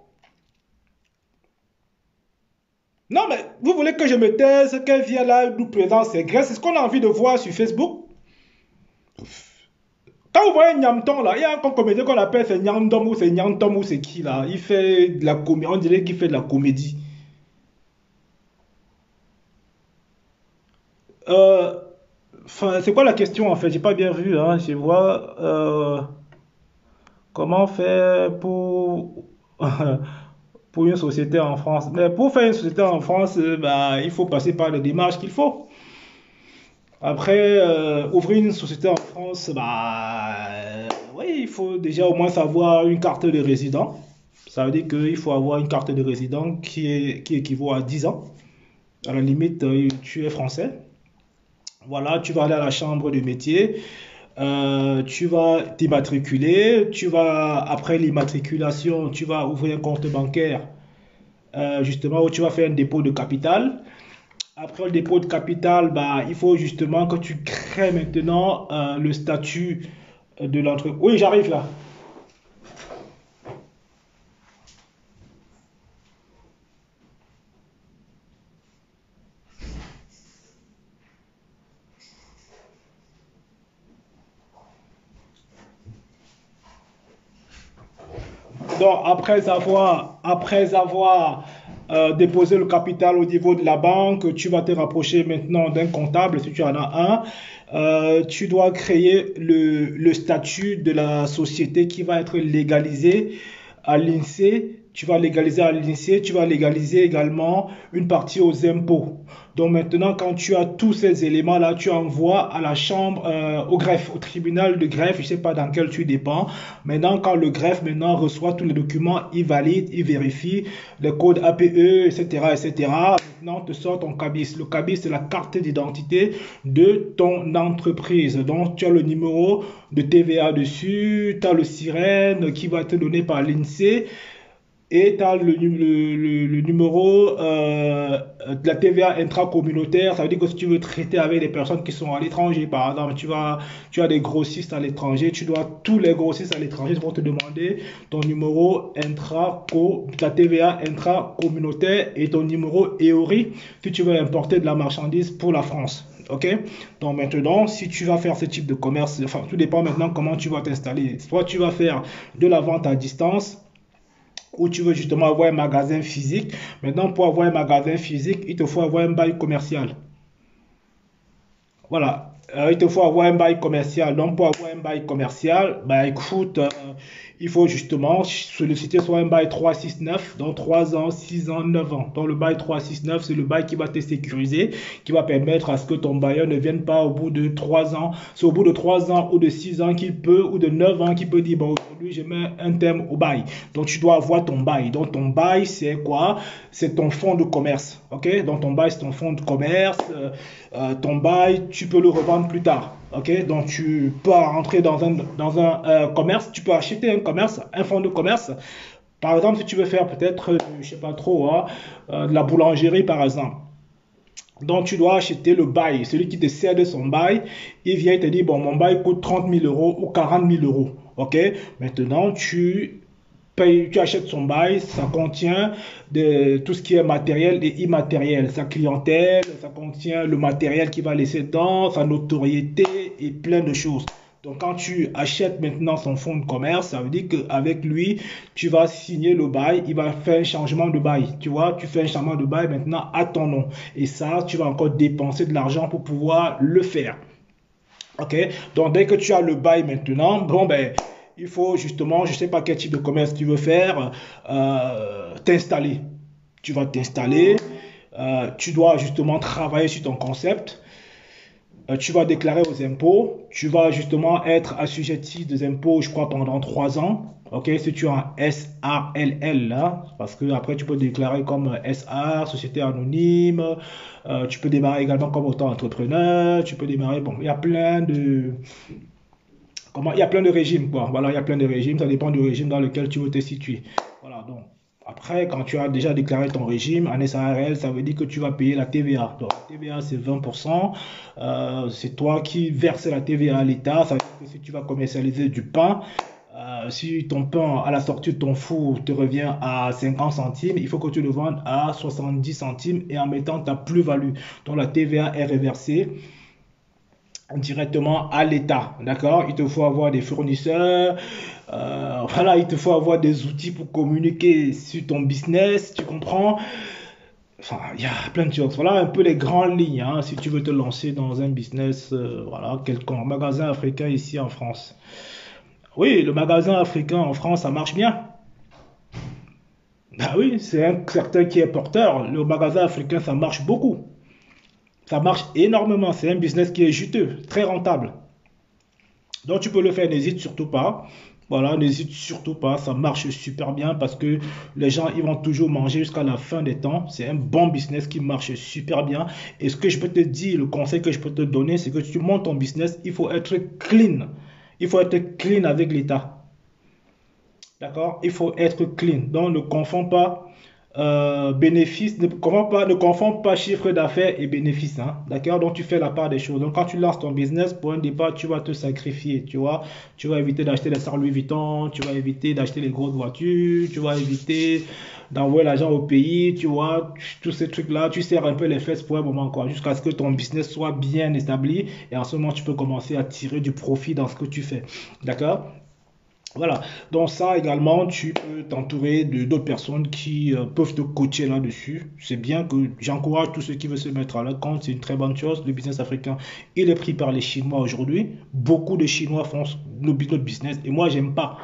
Non mais vous voulez que je me taise, qu'elle vienne là nous présente ses graisses, c'est ce qu'on a envie de voir sur Facebook. Quand vous voyez Nyamton là, il y a un comédien qu'on appelle c'est Nyamdom ou c'est Nyantom ou c'est qui là? Il fait de la comédie, on dirait qu'il fait de la comédie. Enfin, c'est quoi la question en fait? J'ai pas bien vu, hein. Je vois comment faire pour pour une société en France. Mais pour faire une société en France, bah, il faut passer par les démarches qu'il faut. Après, ouvrir une société en France, bah, oui, il faut déjà au moins savoir une carte de résident. Ça veut dire qu'il faut avoir une carte de résident qui équivaut à 10 ans. À la limite, tu es français. Voilà, tu vas aller à la chambre de métier. Tu vas t'immatriculer. Après l'immatriculation, tu vas ouvrir un compte bancaire, justement, où tu vas faire un dépôt de capital. Après le dépôt de capital, bah, il faut justement que tu crées maintenant le statut de l'entreprise. Oui, j'arrive là. Donc, après avoir déposé le capital au niveau de la banque, tu vas te rapprocher maintenant d'un comptable si tu en as un. Tu dois créer le statut de la société qui va être légalisé à l'INSEE. Tu vas légaliser à l'INSEE, tu vas légaliser également une partie aux impôts. Donc maintenant, quand tu as tous ces éléments-là, tu envoies à la chambre, au greffe, au tribunal de greffe, je ne sais pas dans quel tu dépends. Maintenant, quand le greffe maintenant reçoit tous les documents, il valide, il vérifie les codes APE, etc., etc. Maintenant, on te sort ton cabis. Le cabis, c'est la carte d'identité de ton entreprise. Donc, tu as le numéro de TVA dessus, tu as le sirène qui va te donner par l'INSEE. Et tu as le numéro de la TVA intracommunautaire. Ça veut dire que si tu veux traiter avec des personnes qui sont à l'étranger, par exemple, tu as des grossistes à l'étranger, tous les grossistes à l'étranger vont te demander ton numéro de la TVA intracommunautaire et ton numéro EORI si tu veux importer de la marchandise pour la France. Ok? Donc maintenant, si tu vas faire ce type de commerce, enfin, tout dépend maintenant comment tu vas t'installer. Soit tu vas faire de la vente à distance, ou tu veux justement avoir un magasin physique. Maintenant, pour avoir un magasin physique, il te faut avoir un bail commercial. Voilà. Il te faut avoir un bail commercial. Donc, pour avoir un bail commercial, bah écoute, il faut justement solliciter soit un bail 369 donc 3 ans, 6 ans, 9 ans. Donc, le bail 369 c'est le bail qui va te sécuriser, qui va permettre à ce que ton bailleur ne vienne pas au bout de 3 ans. C'est au bout de 3 ans ou de 6 ans qu'il peut, ou de 9 ans qu'il peut dire, bon, aujourd'hui, je mets un terme au bail. Donc, tu dois avoir ton bail. Donc, ton bail, c'est quoi? C'est ton fonds de commerce. OK? Donc, ton bail, c'est ton fonds de commerce. Ton bail, tu peux le revendre plus tard. Ok, donc tu peux rentrer dans un commerce, tu peux acheter un commerce, un fonds de commerce. Par exemple, si tu veux faire peut-être, je sais pas trop, hein, de la boulangerie par exemple. Donc tu dois acheter le bail, celui qui te sert de son bail, il vient te dire, bon, mon bail coûte 30 000 euros ou 40 000 euros. Ok, maintenant tu achètes son bail, ça contient tout ce qui est matériel et immatériel, sa clientèle, ça contient le matériel qu'il va laisser dedans, sa notoriété et plein de choses. Donc quand tu achètes maintenant son fonds de commerce, ça veut dire qu'avec lui, tu vas signer le bail, il va faire un changement de bail. Tu vois, tu fais un changement de bail maintenant à ton nom. Et ça, tu vas encore dépenser de l'argent pour pouvoir le faire. Ok, donc dès que tu as le bail maintenant, bon ben, il faut justement, je sais pas quel type de commerce tu veux faire, t'installer. Tu vas t'installer, tu dois justement travailler sur ton concept, tu vas déclarer aux impôts, tu vas justement être assujetti des impôts, je crois, pendant 3 ans. Ok, si tu as un SARLL là, parce que après tu peux déclarer comme SA, société anonyme, tu peux démarrer également comme auto-entrepreneur, tu peux démarrer, bon, il y a plein de, il y a plein de régimes, quoi. Voilà, il y a plein de régimes, ça dépend du régime dans lequel tu veux te situer. Voilà, donc, après, quand tu as déjà déclaré ton régime, en SARL, ça veut dire que tu vas payer la TVA. Donc, la TVA, c'est 20%. C'est toi qui verses la TVA à l'État. Ça veut dire que si tu vas commercialiser du pain, si ton pain à la sortie de ton four te revient à 50 centimes, il faut que tu le vendes à 70 centimes et en mettant ta plus-value. Donc, la TVA est reversée directement à l'État, d'accord? Il te faut avoir des fournisseurs, voilà, il te faut avoir des outils pour communiquer sur ton business, tu comprends? Enfin, il y a plein de choses. Voilà un peu les grandes lignes, hein, si tu veux te lancer dans un business, voilà, quelconque, magasin africain ici en France. Oui, le magasin africain en France, ça marche bien. Bah oui, c'est un secteur qui est porteur. Le magasin africain, ça marche beaucoup. Ça marche énormément. C'est un business qui est juteux, très rentable. Donc tu peux le faire, n'hésite surtout pas. Voilà, n'hésite surtout pas, ça marche super bien parce que les gens ils vont toujours manger jusqu'à la fin des temps. C'est un bon business qui marche super bien. Et ce que je peux te dire, le conseil que je peux te donner, c'est que tu montes ton business, il faut être clean. Il faut être clean avec l'État. D'accord? Il faut être clean. Donc ne confonds pas bénéfice, ne confonds pas chiffre d'affaires et bénéfice, hein. D'accord? Donc tu fais la part des choses. Donc quand tu lances ton business, pour un départ, tu vas te sacrifier, tu vois. Tu vas éviter d'acheter des sacs Louis Vuitton, tu vas éviter d'acheter les grosses voitures, tu vas éviter d'envoyer l'argent au pays, tu vois, tous ces trucs-là, tu serres un peu les fesses pour un moment, quoi, jusqu'à ce que ton business soit bien établi et en ce moment, tu peux commencer à tirer du profit dans ce que tu fais. D'accord? Voilà, donc ça également, tu peux t'entourer de d'autres personnes qui peuvent te coacher là-dessus. C'est bien que j'encourage tous ceux qui veulent se mettre à leur compte, c'est une très bonne chose. Le business africain, il est pris par les Chinois aujourd'hui. Beaucoup de Chinois font notre business et moi, j'aime pas.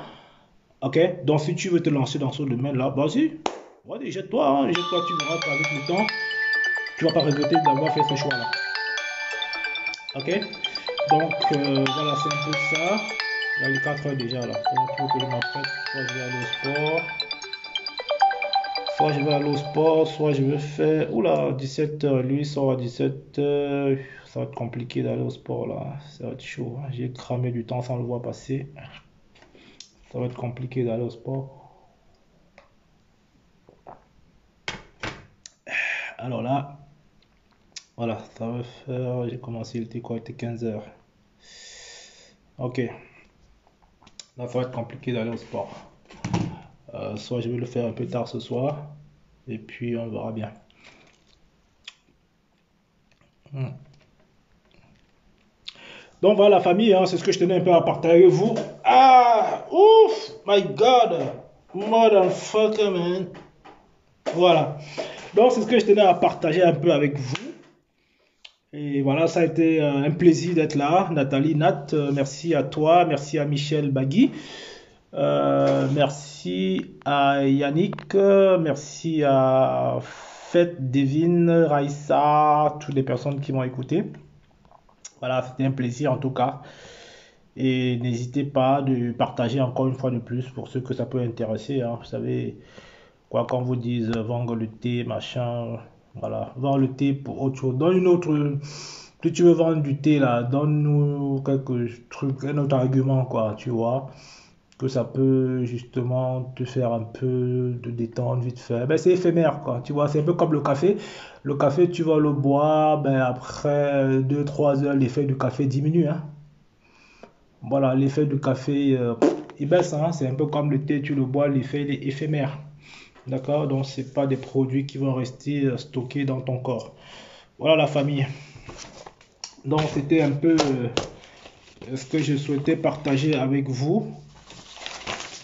Ok? Donc si tu veux te lancer dans ce domaine-là, vas-y, vas-y, jette-toi, hein, jette-toi, tu verras qu'avec le temps, tu vas pas regretter d'avoir fait ce choix-là. Ok? Donc voilà, c'est un peu ça. Il est 4 heures déjà là. Donc il faut que je m'apprête. Soit je vais aller au sport. Soit je vais aller au sport. Soit je vais faire. Oula, 17 heures. Lui il sort à 17 heures. Ça va être compliqué d'aller au sport là. Ça va être chaud. J'ai cramé du temps sans le voir passer. Ça va être compliqué d'aller au sport. Alors là, voilà, ça va faire, j'ai commencé, il était quoi, il était 15 heures. Ok, là ça va être compliqué d'aller au sport. Soit je vais le faire un peu tard ce soir, et puis on verra bien. Donc voilà la famille, hein, c'est ce que je tenais un peu à partager avec vous. Ah, ouf, my God, motherfucker man. Voilà. Donc c'est ce que je tenais à partager un peu avec vous. Et voilà, ça a été un plaisir d'être là. Nathalie, Nat, merci à toi, merci à Michel Bagui, merci à Yannick, merci à Fête, Devine, Raissa, toutes les personnes qui m'ont écouté. Voilà, c'était un plaisir en tout cas. Et n'hésitez pas de partager encore une fois de plus pour ceux que ça peut intéresser, hein. Vous savez, quoi qu'on vous dise, vendre le thé, machin, voilà, vendre le thé pour autre chose. Donne une autre, si tu veux vendre du thé là, donne-nous quelques trucs, un autre argument, quoi, tu vois, que ça peut justement te faire un peu de détente vite fait. Ben, c'est éphémère, quoi, tu vois, c'est un peu comme le café. Le café, tu vas le boire, ben après 2 3 heures, l'effet du café diminue, hein. Voilà, l'effet du café, il baisse, hein. C'est un peu comme le thé, tu le bois, l'effet il est éphémère. D'accord? Donc, c'est pas des produits qui vont rester stockés dans ton corps. Voilà la famille. Donc, c'était un peu ce que je souhaitais partager avec vous.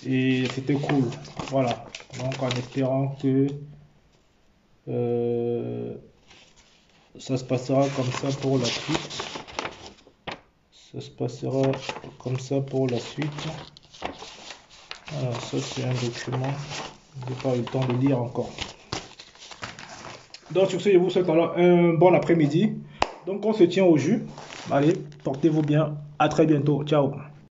Et c'était cool. Voilà. Donc, en espérant que euh, ça se passera comme ça pour la suite. Ça se passera comme ça pour la suite. Alors, ça, c'est un document. Je n'ai pas eu le temps de lire encore. Donc, sur ce, je vous souhaite alors un bon après-midi. Donc, on se tient au jus. Allez, portez-vous bien. À très bientôt. Ciao.